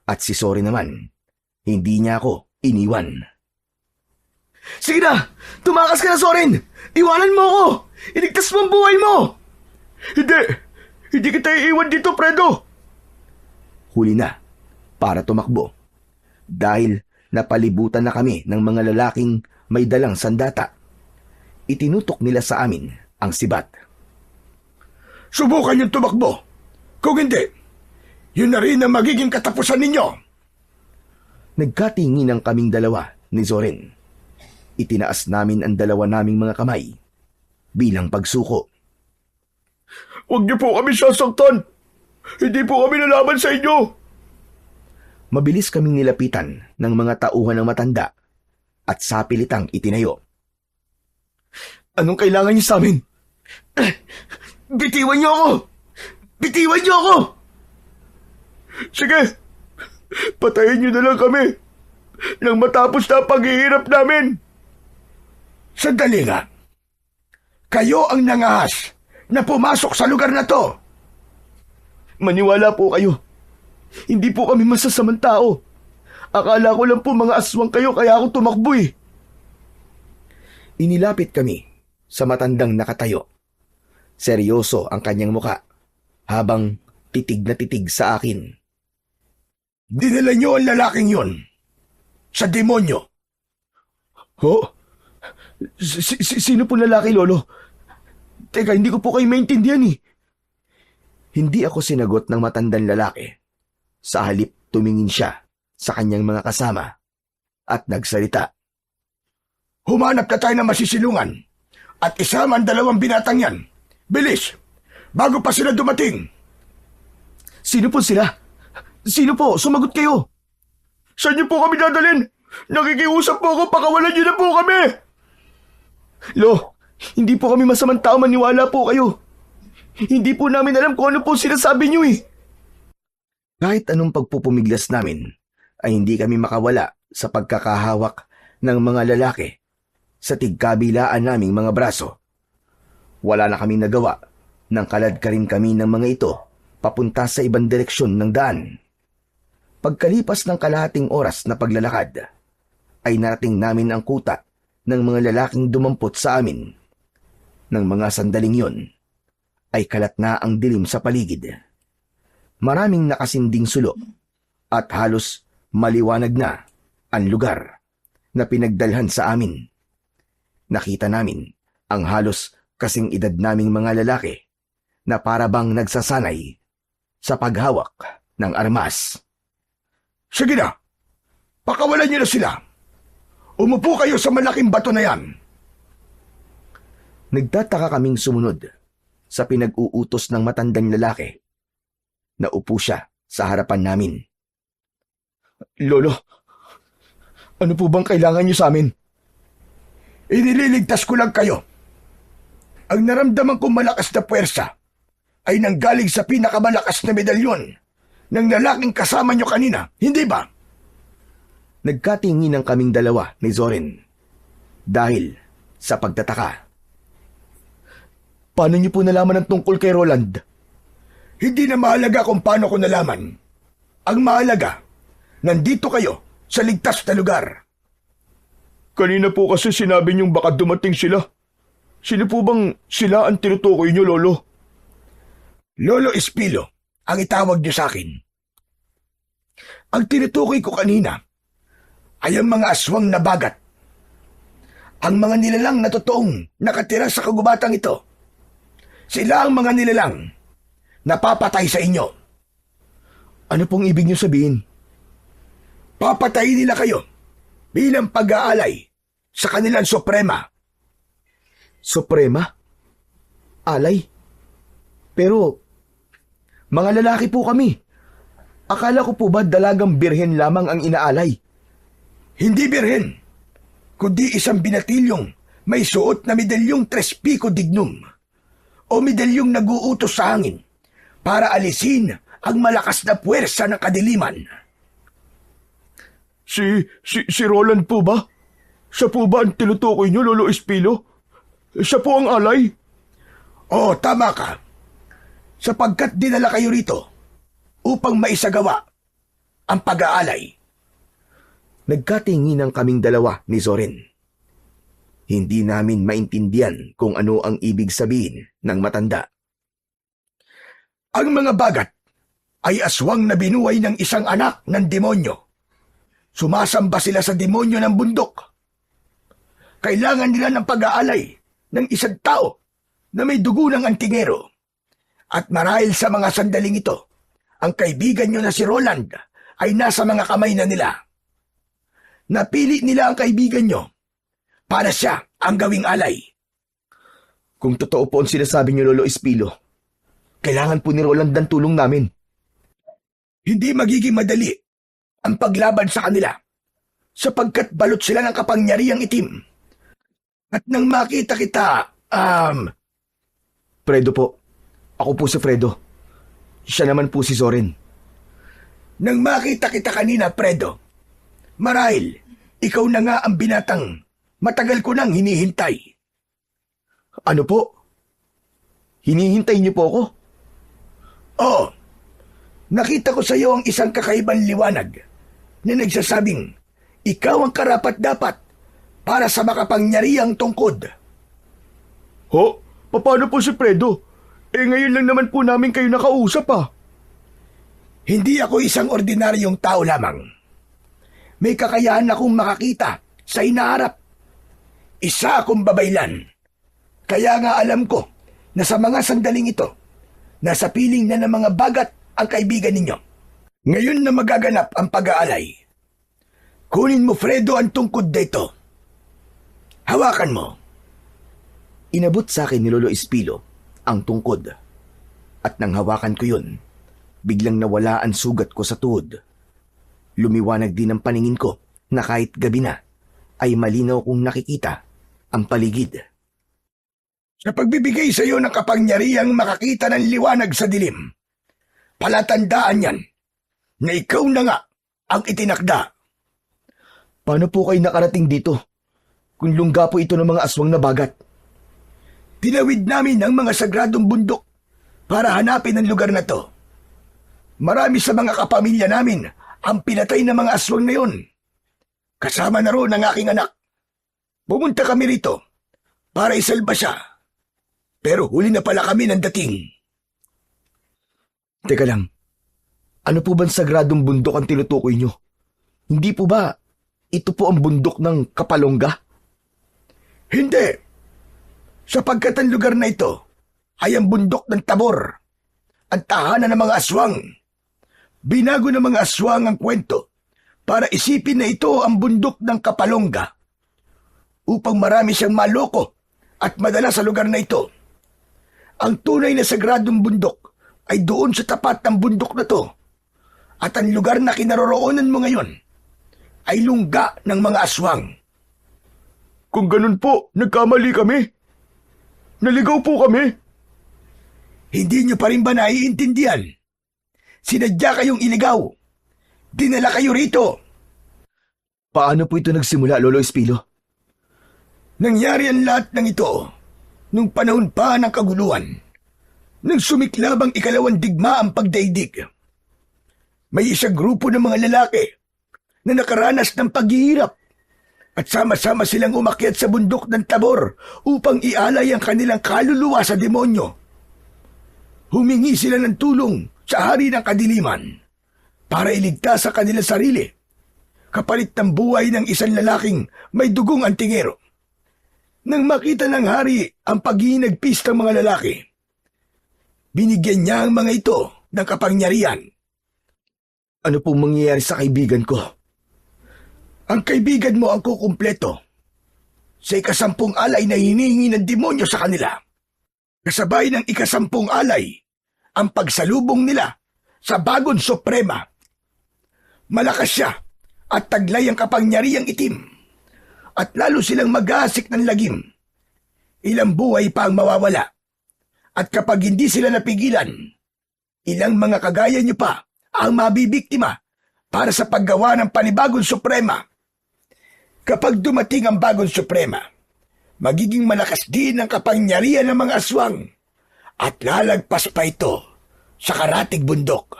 at si Soren naman, hindi niya ako iniwan. Sige na! Tumakas ka na, Soren! Iwanan mo ako! Iligtas mo ang buhay mo! Hindi! Hindi kita iiwan dito, Fredo! Huli na para tumakbo. Dahil napalibutan na kami ng mga lalaking may dalang sandata. Itinutok nila sa amin ang sibat. Subukan niyong tumakbo. Kung hindi, yun na rin ang magiging katapusan ninyo. Nagkatinginan kaming dalawa ni Soren. Itinaas namin ang dalawa naming mga kamay bilang pagsuko. Huwag niyo po kami sasaktan. Hindi po kami lalaban sa inyo. Mabilis kaming nilapitan ng mga tauhan ng matanda at sapilitang itinayo. Anong kailangan niyo sa amin? Bitiwan niyo ako! Bitiwan niyo ako! Sige, patayin niyo na lang kami nang matapos na ang paghihirap namin. Sandali nga. Kayo ang nangahas na pumasok sa lugar na to. Maniwala po kayo. Hindi po kami masasamang tao. Akala ko lang po mga aswang kayo kaya ako tumakbo eh. Inilapit kami sa matandang nakatayo. Seryoso ang kanyang muka habang titig na titig sa akin. Dinala niyo ang lalaking yon sa demonyo. Ho? Sino po lalaki, Lolo? Teka, hindi ko po kayo maintindihan eh. Hindi ako sinagot ng matandang lalaki. Sa halip tumingin siya sa kanyang mga kasama at nagsalita. Humanap na tayo ng masisilungan at isama ang 2 binatang yan. Bilis! Bago pa sila dumating. Sino po sila? Sino po? Sumagot kayo. Saan niyo po kami dadalhin? Nakikiusap po ako, pakawalan niyo na po kami! Lo, hindi po kami masamang tao, maniwala po kayo. Hindi po namin alam kung ano po sinasabi niyo eh. Kahit anong pagpupumiglas namin, ay hindi kami makawala sa pagkakahawak ng mga lalaki sa tigkabilaan naming mga braso. Wala na kaming nagawa nang kalad ka rin kami ng mga ito papunta sa ibang direksyon ng daan. Pagkalipas ng kalahating oras na paglalakad, ay narating namin ang kuta ng mga lalaking dumampot sa amin. Nang mga sandaling yon, ay kalat na ang dilim sa paligid. Maraming nakasinding sulo at halos maliwanag na ang lugar. na pinagdalhan sa amin. Nakita namin ang halos kasing edad naming mga lalaki na para bang nagsasanay sa paghawak ng armas. Sige na, pakawalan niyo na sila. Umupo kayo sa malaking bato na yan. Nagtataka kaming sumunod sa pinag-uutos ng matandang lalaki. Naupo siya sa harapan namin. Lolo, ano po bang kailangan niyo sa amin? Inililigtas ko lang kayo. Ang naramdaman kong malakas na puwersa ay nanggaling sa pinakamalakas na medalyon ng lalaking kasama niyo kanina, hindi ba? Nagkatinginan kaming dalawa ni Zorin dahil sa pagtataka. Paano niyo po nalaman ang tungkol kay Roland? Hindi na mahalaga kung paano ko nalaman. Ang mahalaga, nandito kayo sa ligtas na lugar. Kanina po kasi sinabi niyong baka dumating sila. Sino po bang sila ang tinutukoy niyo, Lolo? Lolo Espilo, ang itawag niyo sa akin. Ang tinutukoy ko kanina ay ang mga aswang na bagat. Ang mga nilalang na totoong nakatira sa kagubatang ito. Sila ang mga nilalang na papatay sa inyo. Ano pong ibig niyo sabihin? Papatayin nila kayo bilang pag-aalay sa kanilang suprema. Suprema? Alay? Pero, mga lalaki po kami. Akala ko po ba dalagang birhen lamang ang inaalay? Hindi birhen, kundi isang binatilyong may suot na medalyong tres pico dignum o medalyong naguutos sa hangin para alisin ang malakas na puwersa ng kadiliman. Si Roland po ba? Siya po ba ang tinutukoy niyo, Lolo Espilo? Siya po ang alay? Oo, tama ka. Sapagkat dinala kayo rito upang maisagawa ang pag-aalay. Nagkatinginan kaming dalawa ni Zorin. Hindi namin maintindihan kung ano ang ibig sabihin ng matanda. Ang mga bagat ay aswang na binuhay ng isang anak ng demonyo. Sumasamba sila sa demonyo ng bundok. Kailangan nila ng pag-aalay ng isang tao na may dugo ng antingero. At marahil sa mga sandaling ito, ang kaibigan nyo na si Roland ay nasa mga kamay na nila. Napili nila ang kaibigan nyo para siya ang gawing alay. Kung totoo po ang sinasabi niyo, Lolo Espilo, kailangan po ni Roland ng tulong namin. Hindi magiging madali ang paglaban sa kanila sapagkat balot sila ng kapangyarihang itim. At nang makita kita, Fredo po. Ako po si Fredo. Siya naman po si Zorin. Nang makita kita kanina, Fredo, marahil ikaw na nga ang binatang matagal ko nang hinihintay. Ano po? Hinihintay niyo po ako? Oo. Nakita ko sa iyo ang isang kakaibang liwanag na nagsasabing ikaw ang karapat-dapat para sa makapangyarihang tungkod. Ho? Paano po si Fredo? Ngayon lang naman po namin kayo nakausap Hindi ako isang ordinaryong tao lamang. May kakayahan akong makakita sa inaharap. Isa akong babaylan. Kaya nga alam ko na sa mga sandaling ito, nasa piling na ng mga bagat ang kaibigan ninyo. Ngayon na magaganap ang pag-aalay, kunin mo, Fredo, ang tungkod dito. Hawakan mo. Inabot sa akin ni Lolo Espilo ang tungkod. At nang hawakan ko yun, biglang nawala ang sugat ko sa tuhod. Lumiwanag din ang paningin ko na kahit gabi na, ay malinaw kong nakikita ang paligid. Sa pagbibigay sa iyo ng kapangyarihang makakita ng liwanag sa dilim, palatandaan yan na ikaw na nga ang itinakda. Paano po kayo nakarating dito kung lungga po ito ng mga aswang na bagat? Tinawid namin ang mga sagradong bundok para hanapin ang lugar na to. Marami sa mga kapamilya namin ang pinatay ng mga aswang na yon. Kasama na roon ang aking anak. Pumunta kami rito para isalba siya. Pero huli na pala kami ng dating. Teka lang, ano po bang sagradong bundok ang tinutukoy nyo? Hindi po ba ito po ang bundok ng Kapalongga? Hindi. Sapagkat ang lugar na ito ay ang bundok ng Tabor, ang tahanan ng mga aswang. Binago ng mga aswang ang kwento para isipin na ito ang bundok ng Kapalongga upang marami siyang maloko at madala sa lugar na ito. Ang tunay na sagradong bundok ay doon sa tapat ng bundok na to. At ang lugar na kinaroroonan mo ngayon ay lungga ng mga aswang. Kung ganun po, nagkamali kami. Naligaw po kami. Hindi niyo pa rin ba naiintindihan? Sinadya kayong iligaw. Dinala kayo rito. Paano po ito nagsimula, Lolo Espilo? Nangyari ang lahat ng ito nung panahon pa ng kaguluhan. Nang sumiklab ang ikalawang digma ang pagdaigdig. May isang grupo ng mga lalaki na nakaranas ng paghihirap at sama-sama silang umakyat sa bundok ng Tabor upang ialay ang kanilang kaluluwa sa demonyo. Humingi sila ng tulong sa hari ng kadiliman para iligtas sa kanilang sarili kapalit ng buhay ng isang lalaking may dugong antingero. Nang makita ng hari ang paghinagpis ng mga lalaki, binigyan niya ang mga ito ng kapangyarihan. Ano pong mangyayari sa kaibigan ko? Ang kaibigan mo ang kukumpleto sa ikasampung alay na hinihingi ng demonyo sa kanila. Kasabay ng ikasampung alay ang pagsalubong nila sa Bagong Suprema. Malakas siya at taglay ang kapangyarihang itim at lalo silang mag-aasik ng lagim. Ilang buhay pa ang mawawala at kapag hindi sila napigilan, ilang mga kagaya niyo pa ang mabibiktima para sa paggawa ng panibagong suprema. Kapag dumating ang bagong suprema, magiging malakas din ang kapangyarihan ng mga aswang at lalagpas pa ito sa karatig bundok.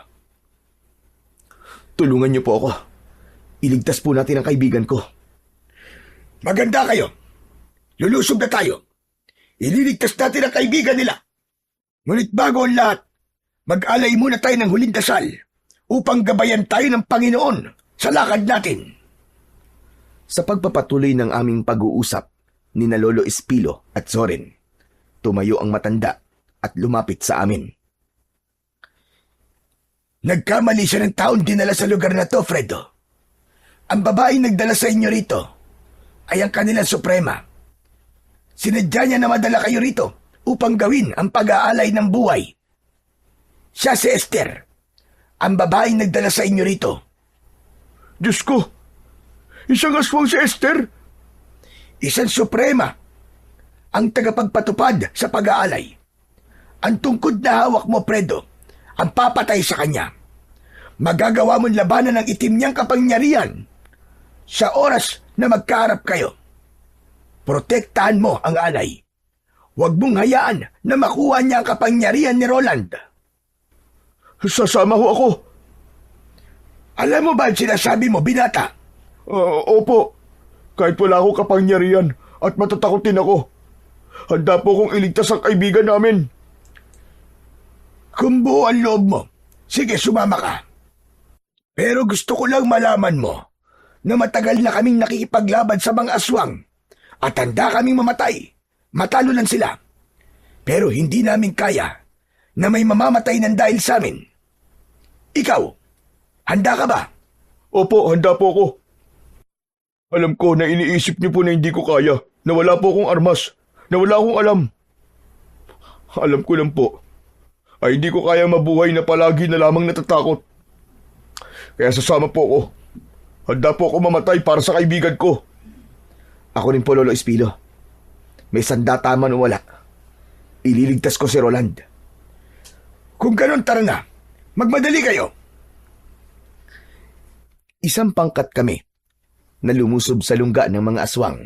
Tulungan niyo po ako. Iligtas po natin ang kaibigan ko. Maganda kayo. Lulusob na tayo. Ililigtas natin ang kaibigan nila. Ngunit bago ang lahat, mag-alay muna tayo ng huling dasal upang gabayan tayo ng Panginoon sa lakad natin. Sa pagpapatuloy ng aming pag-uusap ni na Lolo Espilo at Zorin, tumayo ang matanda at lumapit sa amin. Nagkamali siya ng taon dinala sa lugar na to, Fredo. Ang babaeng nagdala sa inyo rito ay ang kanilang suprema. Sinadya niya na madala kayo rito upang gawin ang pag-aalay ng buhay. Siya si Esther, ang babaeng nagdala sa inyo rito. Diyos ko! Isang aswang si Esther! Isang suprema, ang tagapagpatupad sa pag-aalay. Ang tungkod na hawak mo, Fredo, ang papatay sa kanya. Magagawa mong labanan ng itim niyang kapangyarihan sa oras na magkaharap kayo. Protektahan mo ang alay. Huwag mong hayaan na makuha niya ang kapangyarihan ni Roland. Sasama ho ako. Alam mo ba ang sinasabi mo, binata? Opo. Kahit wala akong kapangyarihan at matatakotin ako, handa po kong iligtas ang kaibigan namin. Kung buo ang loob mo, sige, sumama ka. Pero gusto ko lang malaman mo na matagal na kaming nakikipaglaban sa mga aswang at handa kaming mamatay. Matalo lang sila. Pero hindi namin kaya na may mamamatay ng dahil sa amin. Ikaw, handa ka ba? Opo, handa po ako. Alam ko na iniisip niyo po na hindi ko kaya, na wala po akong armas, na wala akong alam. Alam ko lang po, ay hindi ko kaya mabuhay na palagi na lamang natatakot. Kaya sasama po ako. Handa po ako mamatay para sa kaibigan ko. Ako rin po, Lolo Espilo. May sandata man o wala, ililigtas ko si Roland. Kung ganon, tara na. Magmadali kayo. Isang pangkat kami na lumusob sa lungga ng mga aswang,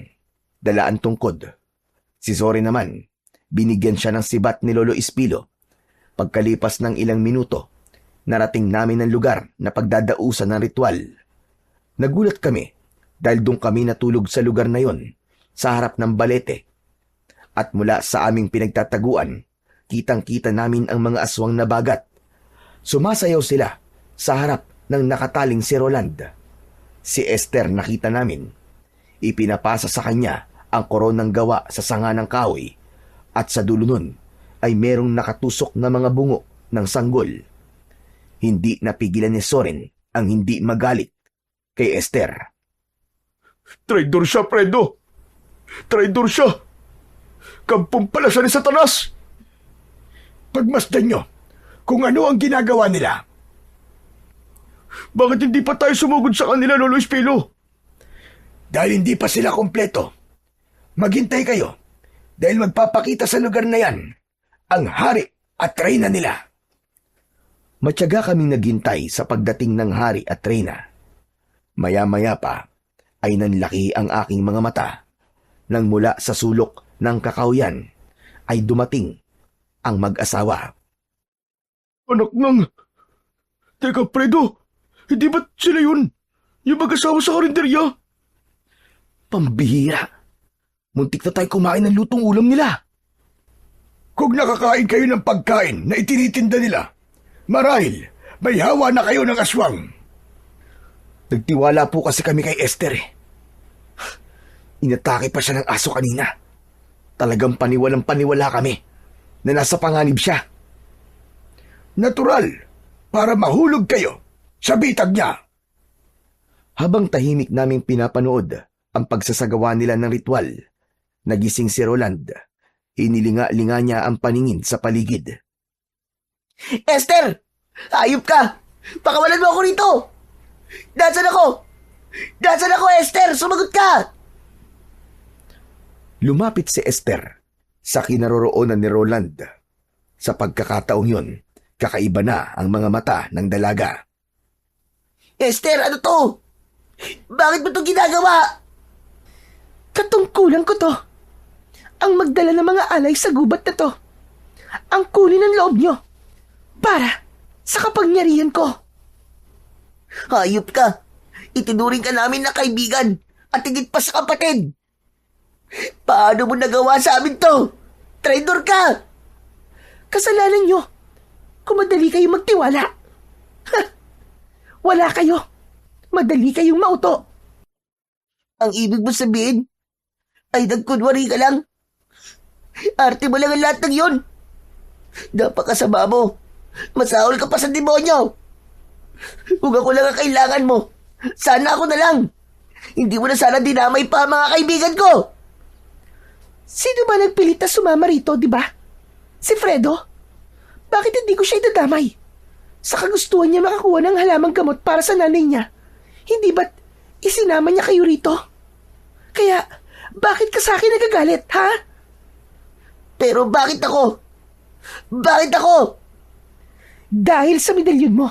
dala ang tungkod. Si Zorin naman, binigyan siya ng sibat ni Lolo Espilo. Pagkalipas ng ilang minuto, narating namin ang lugar na pagdadausan ng ritual. Nagulat kami dahil doon kami natulog sa lugar na yon, sa harap ng balete. At mula sa aming pinagtataguan, kitang-kita namin ang mga aswang na bagat. Sumasayaw sila sa harap ng nakataling si Roland. Si Esther nakita namin. Ipinapasa sa kanya ang koronang gawa sa sanga ng kahoy at sa dulo nun ay merong nakatusok na mga bungo ng sanggol. Hindi napigilan ni Soren ang hindi magalit kay Esther. Traidor siya, Fredo! Traidor siya! Kampong pala siya ni Satanas! Pagmasdan nyo kung ano ang ginagawa nila. Bakit hindi pa tayo sumugod sa kanila, Lolo Espilo? Dahil hindi pa sila kompleto. Maghintay kayo dahil magpapakita sa lugar na yan ang hari at reyna nila. Matyaga kaming naghintay sa pagdating ng hari at reyna. Maya-maya pa ay nanlaki ang aking mga mata nang mula sa sulok ng kakawyan ay dumating ang mag-asawa. Anak ng... Teka, Fredo, hindi ba sila yun? Yung mag-asawa sa karinderya? Pambihira! Muntik na tayo kumain ng lutong ulam nila. Kung nakakain kayo ng pagkain na itinitinda nila, marahil may hawa na kayo ng aswang. Nagtiwala po kasi kami kay Esther eh. Inatake pa siya ng aso kanina. Talagang paniwalang paniwala kami na nasa panganib siya. Natural, para mahulog kayo sa bitag niya. Habang tahimik naming pinapanood ang pagsasagawa nila ng ritual, nagising si Roland. Inilinga-linga niya ang paningin sa paligid. Esther! Hayop ka! Pakawalan mo ako rito! Nasaan ako? Nasaan ako, Esther? Sumagot ka! Lumapit si Esther sa kinaroroonan ni Roland. Sa pagkakataong yun, kakaiba na ang mga mata ng dalaga. Esther, ano to? Bakit mo ito ginagawa? Katungkulan ko to. Ang magdala ng mga alay sa gubat na to. Ang kunin ng loob nyo. Para sa kapangyarihan ko. Hayop ka! Itinuring ka namin na kaibigan at higit pa sa kapatid. Paano mo nagawa sa amin to? Traidor ka! Kasalanan nyo. Kung madali kayong magtiwala. Ha! Wala kayo. Madali kayong mauto. Ang ibig mo sabihin ay nagkunwari ka lang. Arte mo lang ang lahat ng yun. Napakasama mo. Masahol ka pa sa demonyo. Kung ako lang ang kailangan mo, sana ako na lang. Hindi mo na sana dinamay pa ang mga kaibigan ko. Sino ba nagpilit na sumama rito, di ba? Si Fredo? Bakit hindi ko siya idadamay? Sa kagustuhan niya makakuha ng halamang gamot para sa nanay niya. Hindi ba't isinama niya kayo rito? Kaya, bakit ka sa akin nagagalit, ha? Pero bakit ako? Bakit ako? Dahil sa medalyon mo.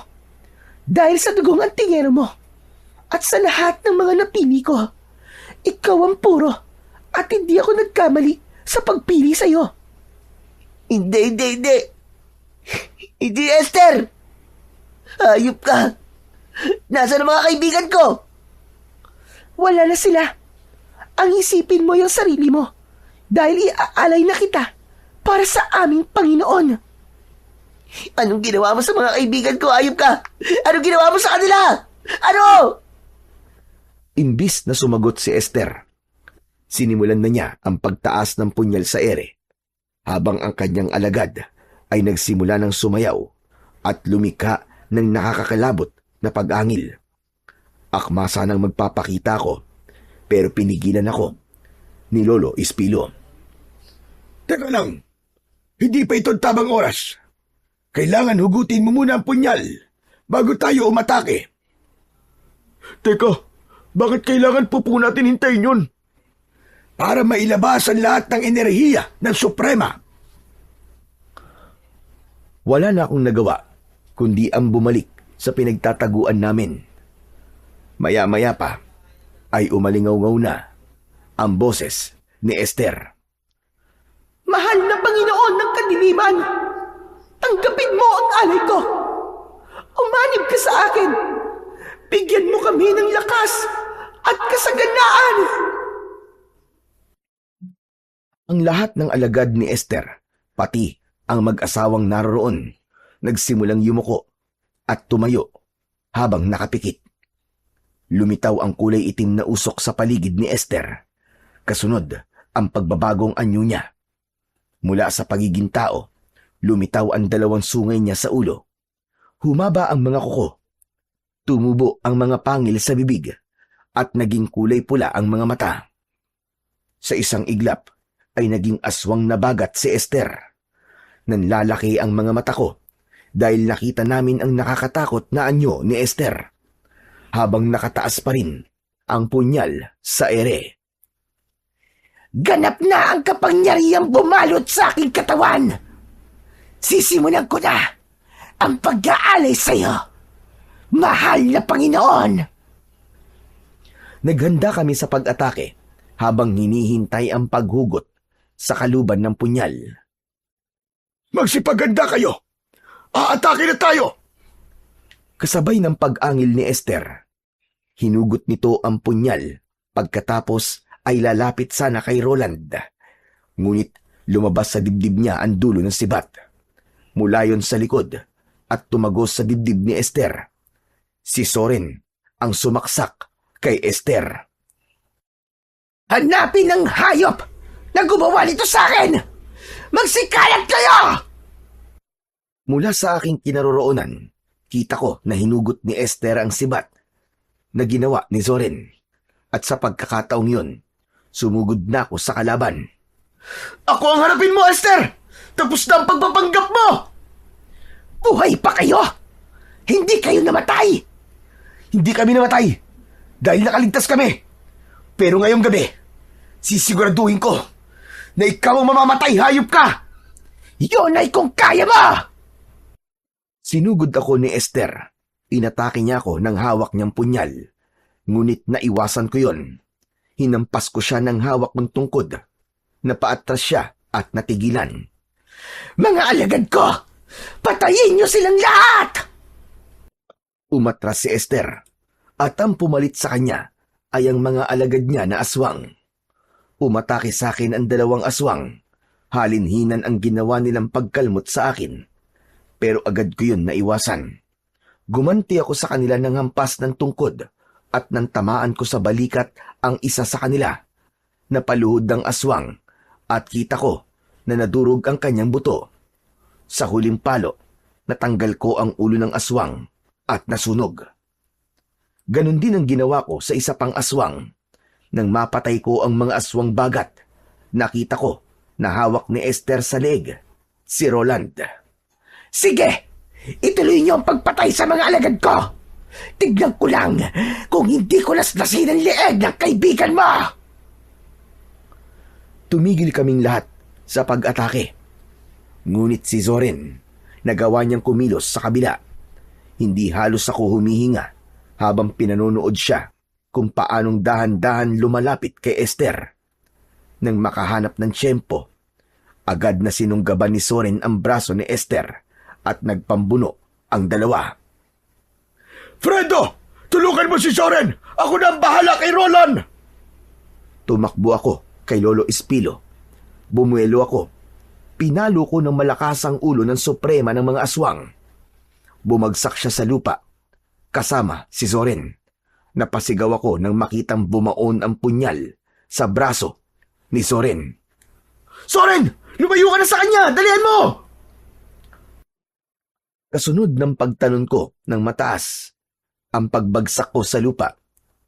Dahil sa dugong antingero mo. At sa lahat ng mga napili ko. Ikaw ang puro. At hindi ako nagkamali sa pagpili sa'yo. Hindi. Hindi, Esther. Hayop ka. Nasaan ang mga kaibigan ko? Wala na sila. Ang isipin mo yung sarili mo. Dahil iaalay na kita para sa aming Panginoon. Anong ginawa mo sa mga kaibigan ko? Hayop ka. Anong ginawa mo sa kanila? Ano? Imbis na sumagot si Esther, sinimulan na niya ang pagtaas ng punyal sa ere, habang ang kanyang alagad ay nagsimula ng sumayaw at lumikha ng nakakakalabot na pag-angil. Akma sanang magpapakita ko, pero pinigilan ako ni Lolo Espilo. Teka lang, hindi pa ito tamang oras. Kailangan hugutin mo muna ang punyal bago tayo umatake. Teka, bakit kailangan po natin hintayin yun? Para mailabas ang lahat ng enerhiya ng Suprema. Wala na akong nagawa, kundi ang bumalik sa pinagtataguan namin. Maya-maya pa ay umalingaw-ngaw na ang boses ni Esther. Mahal na Panginoon ng kadiliman, tanggapin mo ang alay ko. Umanib ka sa akin. Bigyan mo kami ng lakas at kasaganaan. Ang lahat ng alagad ni Esther, pati ang mag-asawang naroon, nagsimulang yumuko at tumayo habang nakapikit. Lumitaw ang kulay itim na usok sa paligid ni Esther. Kasunod ang pagbabagong anyo niya. Mula sa pagiging tao, lumitaw ang 2 sungay niya sa ulo. Humaba ang mga kuko. Tumubo ang mga pangil sa bibig at naging kulay pula ang mga mata. Sa isang iglap ay naging aswang na bagat si Esther. Nanlalaki ang mga mata ko dahil nakita namin ang nakakatakot na anyo ni Esther. Habang nakataas pa rin ang punyal sa ere. Ganap na ang kapangyarihang bumalot sa aking katawan. Sisimulan ko na ang pag-aalay sa iyo, mahal na Panginoon. Naghanda kami sa pag-atake habang hinihintay ang paghugot sa kaluban ng punyal. Magsipaganda kayo! Aatake na tayo! Kasabay ng pag-angil ni Esther, hinugot nito ang punyal pagkatapos ay lalapit sana kay Roland. Ngunit lumabas sa dibdib niya ang dulo ng sibat. Mula yon sa likod at tumagos sa dibdib ni Esther. Si Soren ang sumaksak kay Esther. Hanapin ang hayop na gumawa nito sa akin! Magsikalat kayo! Mula sa aking kinaroroonan, kita ko na hinugot ni Esther ang sibat na ginawa ni Soren. At sa pagkakataong yun, sumugod na ako sa kalaban. Ako ang harapin mo, Esther! Tapos na ang pagpapanggap mo! Buhay pa kayo! Hindi kayo namatay! Hindi kami namatay dahil nakaligtas kami. Pero ngayong gabi, sisiguraduhin ko na ikaw ang mamamatay, hayop ka! Yun ay kung kaya mo! Sinugod ako ni Esther. Inatake niya ako ng hawak niyang punyal. Ngunit naiwasan ko yon. Hinampas ko siya ng hawak ng tungkod. Napaatras siya at natigilan. Mga alagad ko! Patayin niyo silang lahat! Umatras si Esther. At ang pumalit sa kanya ay ang mga alagad niya na aswang. Umatake sa akin ang 2 aswang. Halinhinan ang ginawa nilang pagkalmot sa akin. Pero agad ko yun naiwasan. Gumanti ako sa kanila ng hampas ng tungkod at nang tamaan ko sa balikat ang isa sa kanila. Napaluhod ng aswang at kita ko na nadurog ang kanyang buto. Sa huling palo, natanggal ko ang ulo ng aswang at nasunog. Ganon din ang ginawa ko sa isa pang aswang. Nang mapatay ko ang mga aswang bagat, nakita ko na hawak ni Esther sa leeg, si Roland. Sige! Ituloy niyo ang pagpatay sa mga alagad ko! Tignan ko lang kung hindi ko laslasin ang leeg ng kaibigan mo! Tumigil kaming lahat sa pag-atake. Ngunit si Zoren, nagawa niyang kumilos sa kabila. Hindi halos ako humihinga habang pinanonood siya kung paanong dahan-dahan lumalapit kay Esther. Nang makahanap ng tiyempo, agad na sinunggaban ni Soren ang braso ni Esther at nagpambuno ang 2. Fredo! Tulungan mo si Soren! Ako na ang bahala kay Roland! Tumakbo ako kay Lolo Espilo. Bumuelo ako. Pinalo ko ng malakas ang ulo ng suprema ng mga aswang. Bumagsak siya sa lupa, kasama si Soren. Napasigaw ako nang makitang bumaon ang punyal sa braso ni Soren. Soren! Lumayo ka na sa kanya! Dalihan mo! Kasunod ng pagtalon ko ng mataas, ang pagbagsak ko sa lupa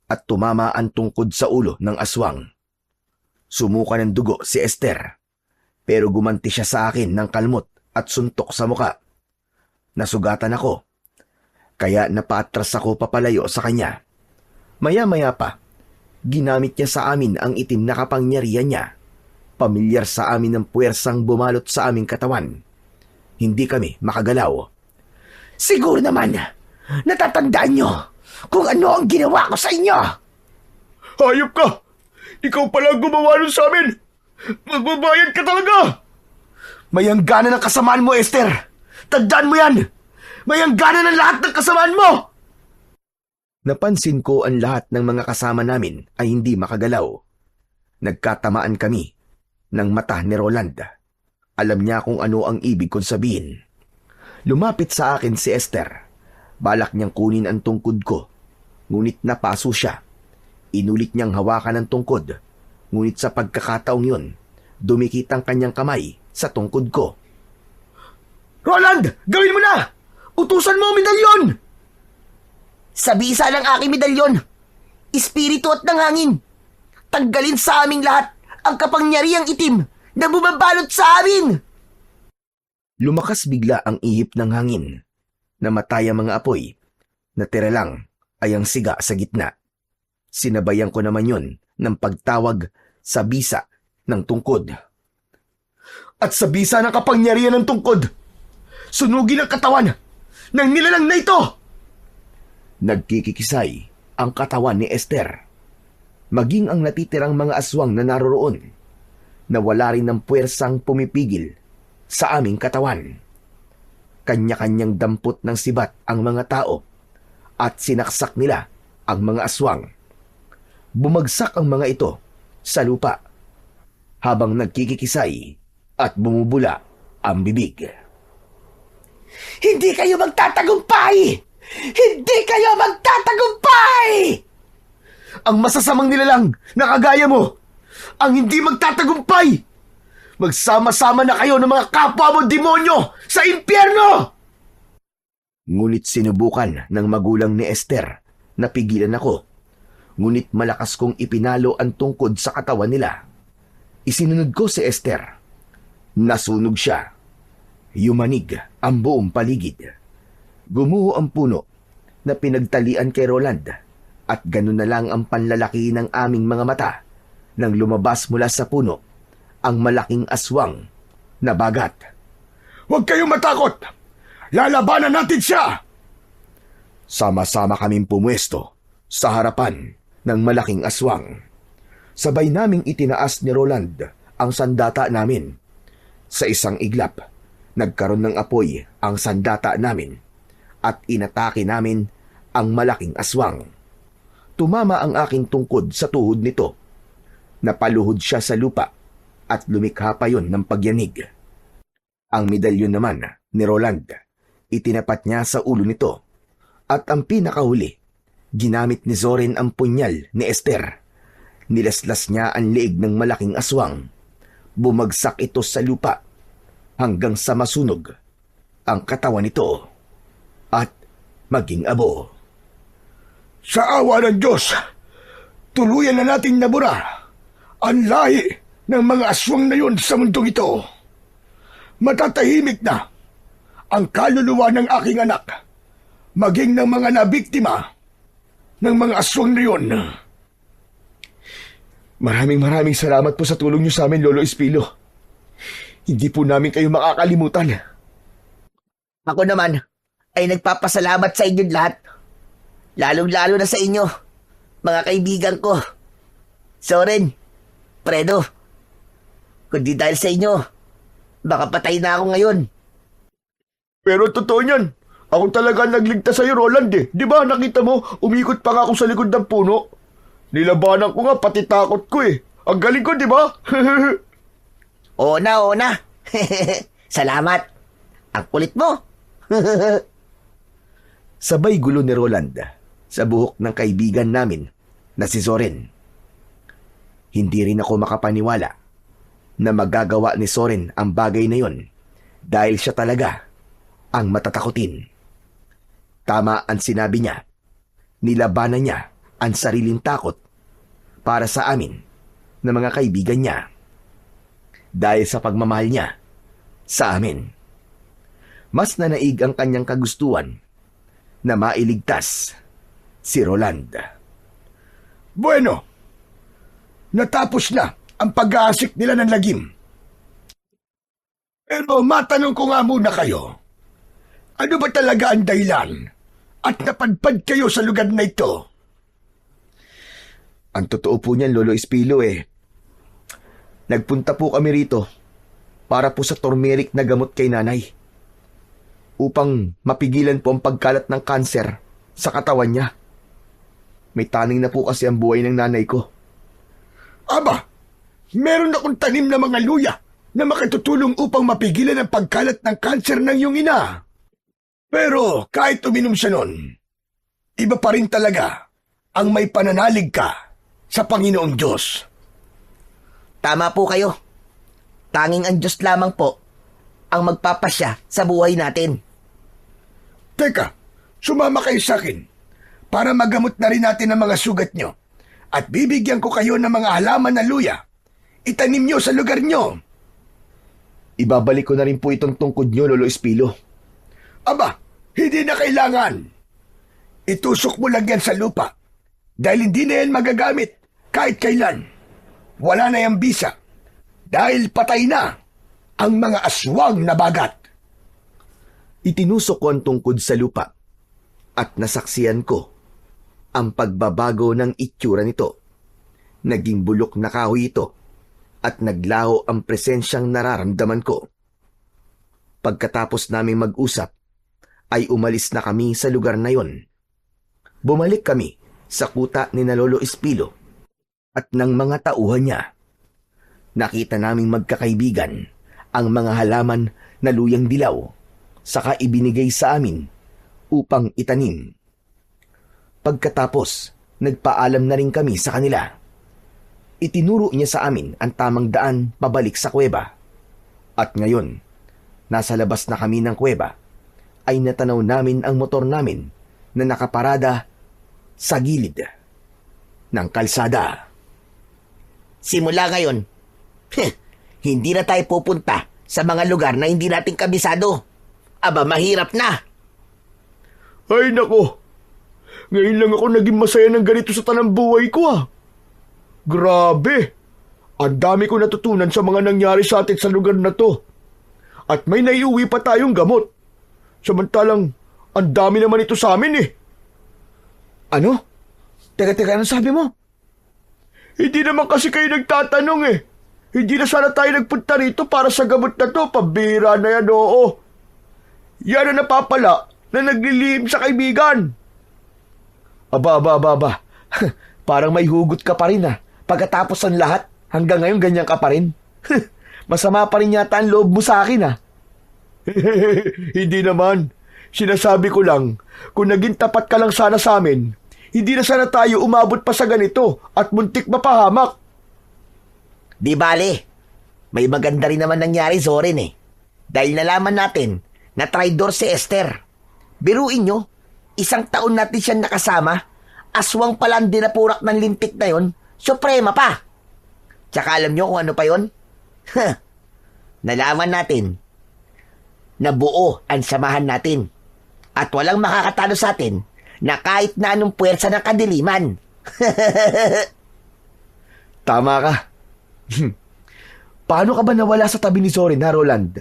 at tumama ang tungkod sa ulo ng aswang. Sumuka ng dugo si Esther, pero gumanti siya sa akin ng kalmot at suntok sa muka. Nasugatan ako, kaya napaatras ako papalayo sa kanya. Maya-maya pa, ginamit niya sa amin ang itim na kapangyarihan niya. Pamilyar sa amin ang puwersang bumalot sa aming katawan. Hindi kami makagalaw. Siguro naman, natatandaan niyo kung ano ang ginawa ko sa inyo. Hayop ka! Ikaw pala ang gumawa nun sa amin! Magbabayad ka talaga! Mayangganan ng kasamaan mo, Esther! Tandaan mo yan! Mayangganan ng lahat ng kasamaan mo! Napansin ko ang lahat ng mga kasama namin ay hindi makagalaw. Nagkatamaan kami ng mata ni Roland. Alam niya kung ano ang ibig kong sabihin. Lumapit sa akin si Esther. Balak niyang kunin ang tungkod ko. Ngunit napaso siya. Inulit niyang hawakan ng tungkod. Ngunit sa pagkakataong yun, dumikit ang kanyang kamay sa tungkod ko. Roland! Gawin mo na! Utusan mo ang medalyon! Sa bisa ng aking medalyon, espiritu at ng hangin, tanggalin sa aming lahat ang kapangyarihang itim na bumabalot sa amin! Lumakas bigla ang ihip ng hangin. Namatay ang mga apoy. Natira lang ay ang siga sa gitna. Sinabayan ko naman yun ng pagtawag sa bisa ng tungkod. At sa bisa ng kapangyarihan ng tungkod, sunugin ang katawan ng nilalang na ito! Nagkikikisay ang katawan ni Esther. Maging ang natitirang mga aswang na naroroon, na wala rin ng puwersang pumipigil sa aming katawan. Kanya-kanyang dampot ng sibat ang mga tao at sinaksak nila ang mga aswang. Bumagsak ang mga ito sa lupa habang nagkikikisay at bumubula ang bibig. Hindi kayo magtatagumpay! Hindi kayo magtatagumpay! Ang masasamang nilalang na kagaya mo, ang hindi magtatagumpay! Magsama-sama na kayo ng mga kapwa mo demonyo sa impyerno! Ngunit sinubukan ng magulang ni Esther na pigilan ako. Ngunit malakas kong ipinalo ang tungkod sa katawan nila. Isinunod ko si Esther. Nasunog siya. Yumanig ang buong paligid. Gumuho ang puno na pinagtalian kay Roland at ganun na lang ang panlalaki ng aming mga mata nang lumabas mula sa puno ang malaking aswang na bagat. Huwag kayong matakot! Lalabanan natin siya! Sama-sama kaming pumwesto sa harapan ng malaking aswang. Sabay naming itinaas ni Roland ang sandata namin. Sa isang iglap, nagkaroon ng apoy ang sandata namin at inatake namin ang malaking aswang. Tumama ang aking tungkod sa tuhod nito. Napaluhod siya sa lupa at lumikha pa yon ng pagyanig. Ang medalyon naman ni Roland, itinapat niya sa ulo nito. At ang pinakahuli, ginamit ni Zoren ang punyal ni Esther. Nilaslas niya ang leeg ng malaking aswang. Bumagsak ito sa lupa hanggang sa masunog ang katawan nito at maging abo. Sa awa ng Diyos, tuluyan na nating nabura ang lahi ng mga aswang na yun sa mundong ito. Matatahimik na ang kaluluwa ng aking anak, maging ng mga nabiktima ng mga aswang na yun. Maraming salamat po sa tulong niyo sa amin, Lolo Espilo. Hindi po namin kayo makakalimutan. Ako naman ay nagpapasalamat sa inyong lahat. Lalong-lalo na sa inyo, mga kaibigan ko. Soren, Fredo, kundi dahil sa inyo, baka patay na ako ngayon. Pero totoo niyan. Ako talaga nagligtas sa'yo, Roland eh. Di ba nakita mo, umikot pa nga ako sa likod ng puno. Nilabanan ko nga, pati takot ko eh. Ang galing ko, di ba? Oo na. Salamat. Ang kulit mo. Sabay gulo ni Roland sa buhok ng kaibigan namin na si Zoren. Hindi rin ako makapaniwala na magagawa ni Zoren ang bagay na yon dahil siya talaga ang matatakutin. Tama ang sinabi niya. Nilabanan niya ang sariling takot para sa amin na mga kaibigan niya. Dahil sa pagmamahal niya sa amin. Mas nanaig ang kanyang kagustuhan na mailigtas si Roland. Bueno, natapos na ang pag-aasik nila ng lagim. Pero matanong ko nga muna kayo, ano ba talaga ang dahilan at napadpad kayo sa lugar na ito? Ang totoo po niyan, Lolo Espilo nagpunta po kami rito para po sa turmeric na gamot kay nanay upang mapigilan po ang pagkalat ng kanser sa katawan niya. May taning na po kasi ang buhay ng nanay ko. Aba, meron akong tanim na mga luya na makatutulong upang mapigilan ang pagkalat ng kanser ng iyong ina. Pero kahit uminom siya nun, iba pa rin talaga ang may pananalig ka sa Panginoong Diyos. Tama po kayo. Tanging ang Diyos lamang po ang magpapasya sa buhay natin. Teka, sumama kayo sa akin para magamot na rin natin ang mga sugat nyo at bibigyan ko kayo ng mga halaman na luya. Itanim nyo sa lugar nyo. Ibabalik ko na rin po itong tungkod nyo, Lolo Espilo. Aba, hindi na kailangan. Itusok mo lang yan sa lupa dahil hindi na yan magagamit kahit kailan. Wala na yung bisa dahil patay na ang mga aswang na bagat. Itinusok ko ang tungkod sa lupa at nasaksiyan ko ang pagbabago ng itsura nito. Naging bulok na kahoy ito at naglaho ang presensyang nararamdaman ko. Pagkatapos naming mag-usap, ay umalis na kami sa lugar na yon. Bumalik kami sa kuta ni na Lolo Espilo at ng mga tauhan niya. Nakita naming magkakaibigan ang mga halaman na luyang dilaw, saka ibinigay sa amin upang itanim. Pagkatapos, nagpaalam na rin kami sa kanila. Itinuro niya sa amin ang tamang daan pabalik sa kuweba. At ngayon, nasa labas na kami ng kuweba, ay natanaw namin ang motor namin na nakaparada sa gilid ng kalsada. Simula ngayon, hindi na tayo pupunta sa mga lugar na hindi natin kabisado. Aba, mahirap na. Ay nako, ngayon lang ako naging masaya ng ganito sa tanang buhay ko ah. Grabe, ang dami ko natutunan sa mga nangyari sa atin sa lugar na to. At may naiuwi pa tayong gamot. Samantalang, ang dami naman ito sa amin eh. Ano? Teka, ano sabi mo? Hindi naman kasi kayo nagtatanong eh. Hindi na sana tayo nagpunta rito para sa gamot na to. Pambira na yan, oo. Yan ang napapala na naglilihim sa kaibigan. Aba. Parang may hugot ka pa rin ah. Pagkatapos ng lahat, hanggang ngayon ganyan ka pa rin. Masama pa rin yata ang loob mo sa akin ah. Hindi naman. Sinasabi ko lang, kung naging tapat ka lang sana sa amin, hindi na sana tayo umabot pa sa ganito at muntik mapahamak. Di bale, may maganda rin naman nangyari, Zorin eh. Dahil nalaman natin na traidor si Esther. Biruin nyo, 1 taon natin siyang nakasama, aswang pala ang dinapurak ng lintik na yon, suprema pa. Tsaka alam nyo kung ano pa yon? Nalaman natin na buo ang samahan natin at walang makakatalo sa atin na kahit na anong puwersa ng kadiliman. Tama ka. Paano ka ba nawala sa tabi ni Zorin ha, Roland?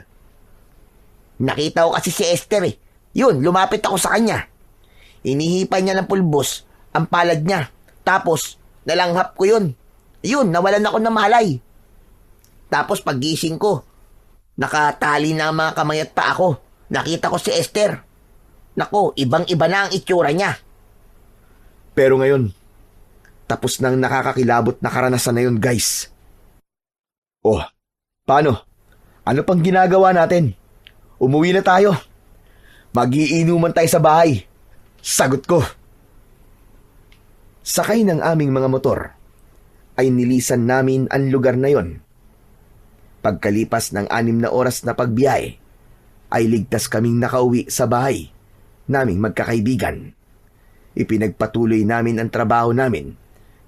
Nakita ko kasi si Esther eh. Yun, lumapit ako sa kanya. Inihipan niya ng pulbos ang palad niya. Tapos, nalanghap ko yun. Yun, nawalan ako ng malay. Tapos paggising ko, nakatali na ang mga kamay at paa ko. Nakita ko si Esther. Nako, ibang-iba na ang itsura niya. Pero ngayon, tapos nang nakakakilabot na karanasan na yun, guys. Oh, paano? Ano pang ginagawa natin? Umuwi na tayo. Magiinuman tayo sa bahay. Sagot ko. Sakay ng aming mga motor, ay nilisan namin ang lugar na yon. Pagkalipas ng 6 na oras na pagbiyahe, ay ligtas kaming nakauwi sa bahay naming magkakaibigan. Ipinagpatuloy namin ang trabaho namin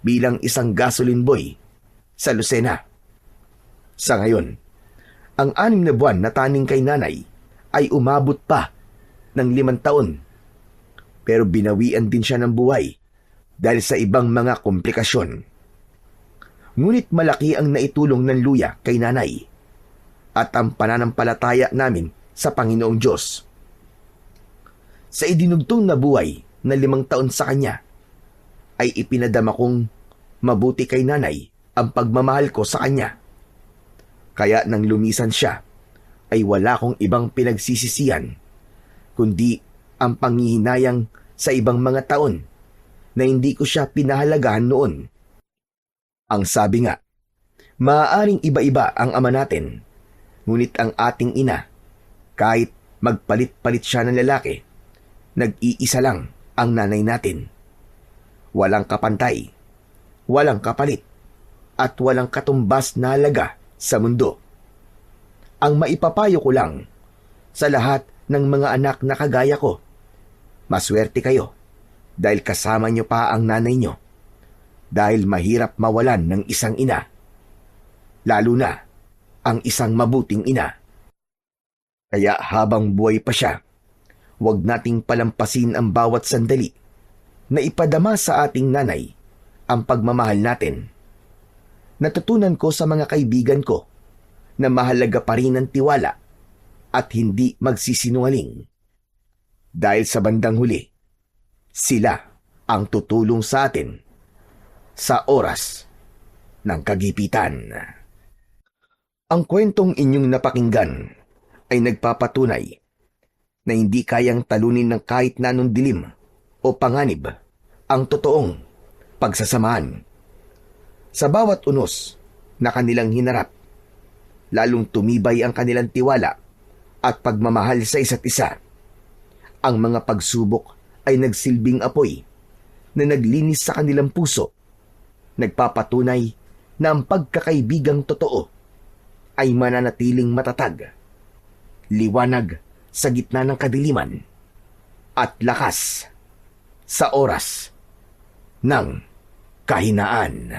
bilang isang gasoline boy sa Lucena. Sa ngayon, ang 6 na buwan na taning kay nanay ay umabot pa ng 5 taon. Pero binawian din siya ng buhay dahil sa ibang mga komplikasyon. Ngunit malaki ang naitulong ng luya kay nanay at ang pananampalataya namin sa Panginoong Diyos. Sa idinugtong na buhay na 5 taon sa kanya, ay ipinadama kong mabuti kay nanay ang pagmamahal ko sa kanya. Kaya nang lumisan siya, ay wala kong ibang pinagsisisihan, kundi ang panghihinayang sa ibang mga taon na hindi ko siya pinahalagahan noon. Ang sabi nga, maaaring iba-iba ang ama natin, ngunit ang ating ina, kahit magpalit-palit siya ng lalaki, nag-iisa lang ang nanay natin. walang kapantay, walang kapalit, at walang katumbas na halaga sa mundo. Ang maipapayo ko lang sa lahat ng mga anak na kagaya ko, maswerte kayo dahil kasama nyo pa ang nanay nyo. Dahil mahirap mawalan ng isang ina, lalo na ang isang mabuting ina. Kaya habang buhay pa siya, huwag nating palampasin ang bawat sandali na ipadama sa ating nanay ang pagmamahal natin. Natutunan ko sa mga kaibigan ko na mahalaga pa rin ang tiwala at hindi magsisinungaling. Dahil sa bandang huli, sila ang tutulong sa atin sa oras ng kagipitan. Ang kwentong inyong napakinggan ay nagpapatunay na hindi kayang talunin ng kahit na anong dilim o panganib ang totoong pagsasamahan. Sa bawat unos na kanilang hinarap, lalong tumibay ang kanilang tiwala at pagmamahal sa isa't isa. Ang mga pagsubok ay nagsilbing apoy na naglinis sa kanilang puso, nagpapatunay na ang pagkakaibigang totoo ay mananatiling matatag, liwanag sa gitna ng kadiliman, at lakas sa oras ng kahinaan.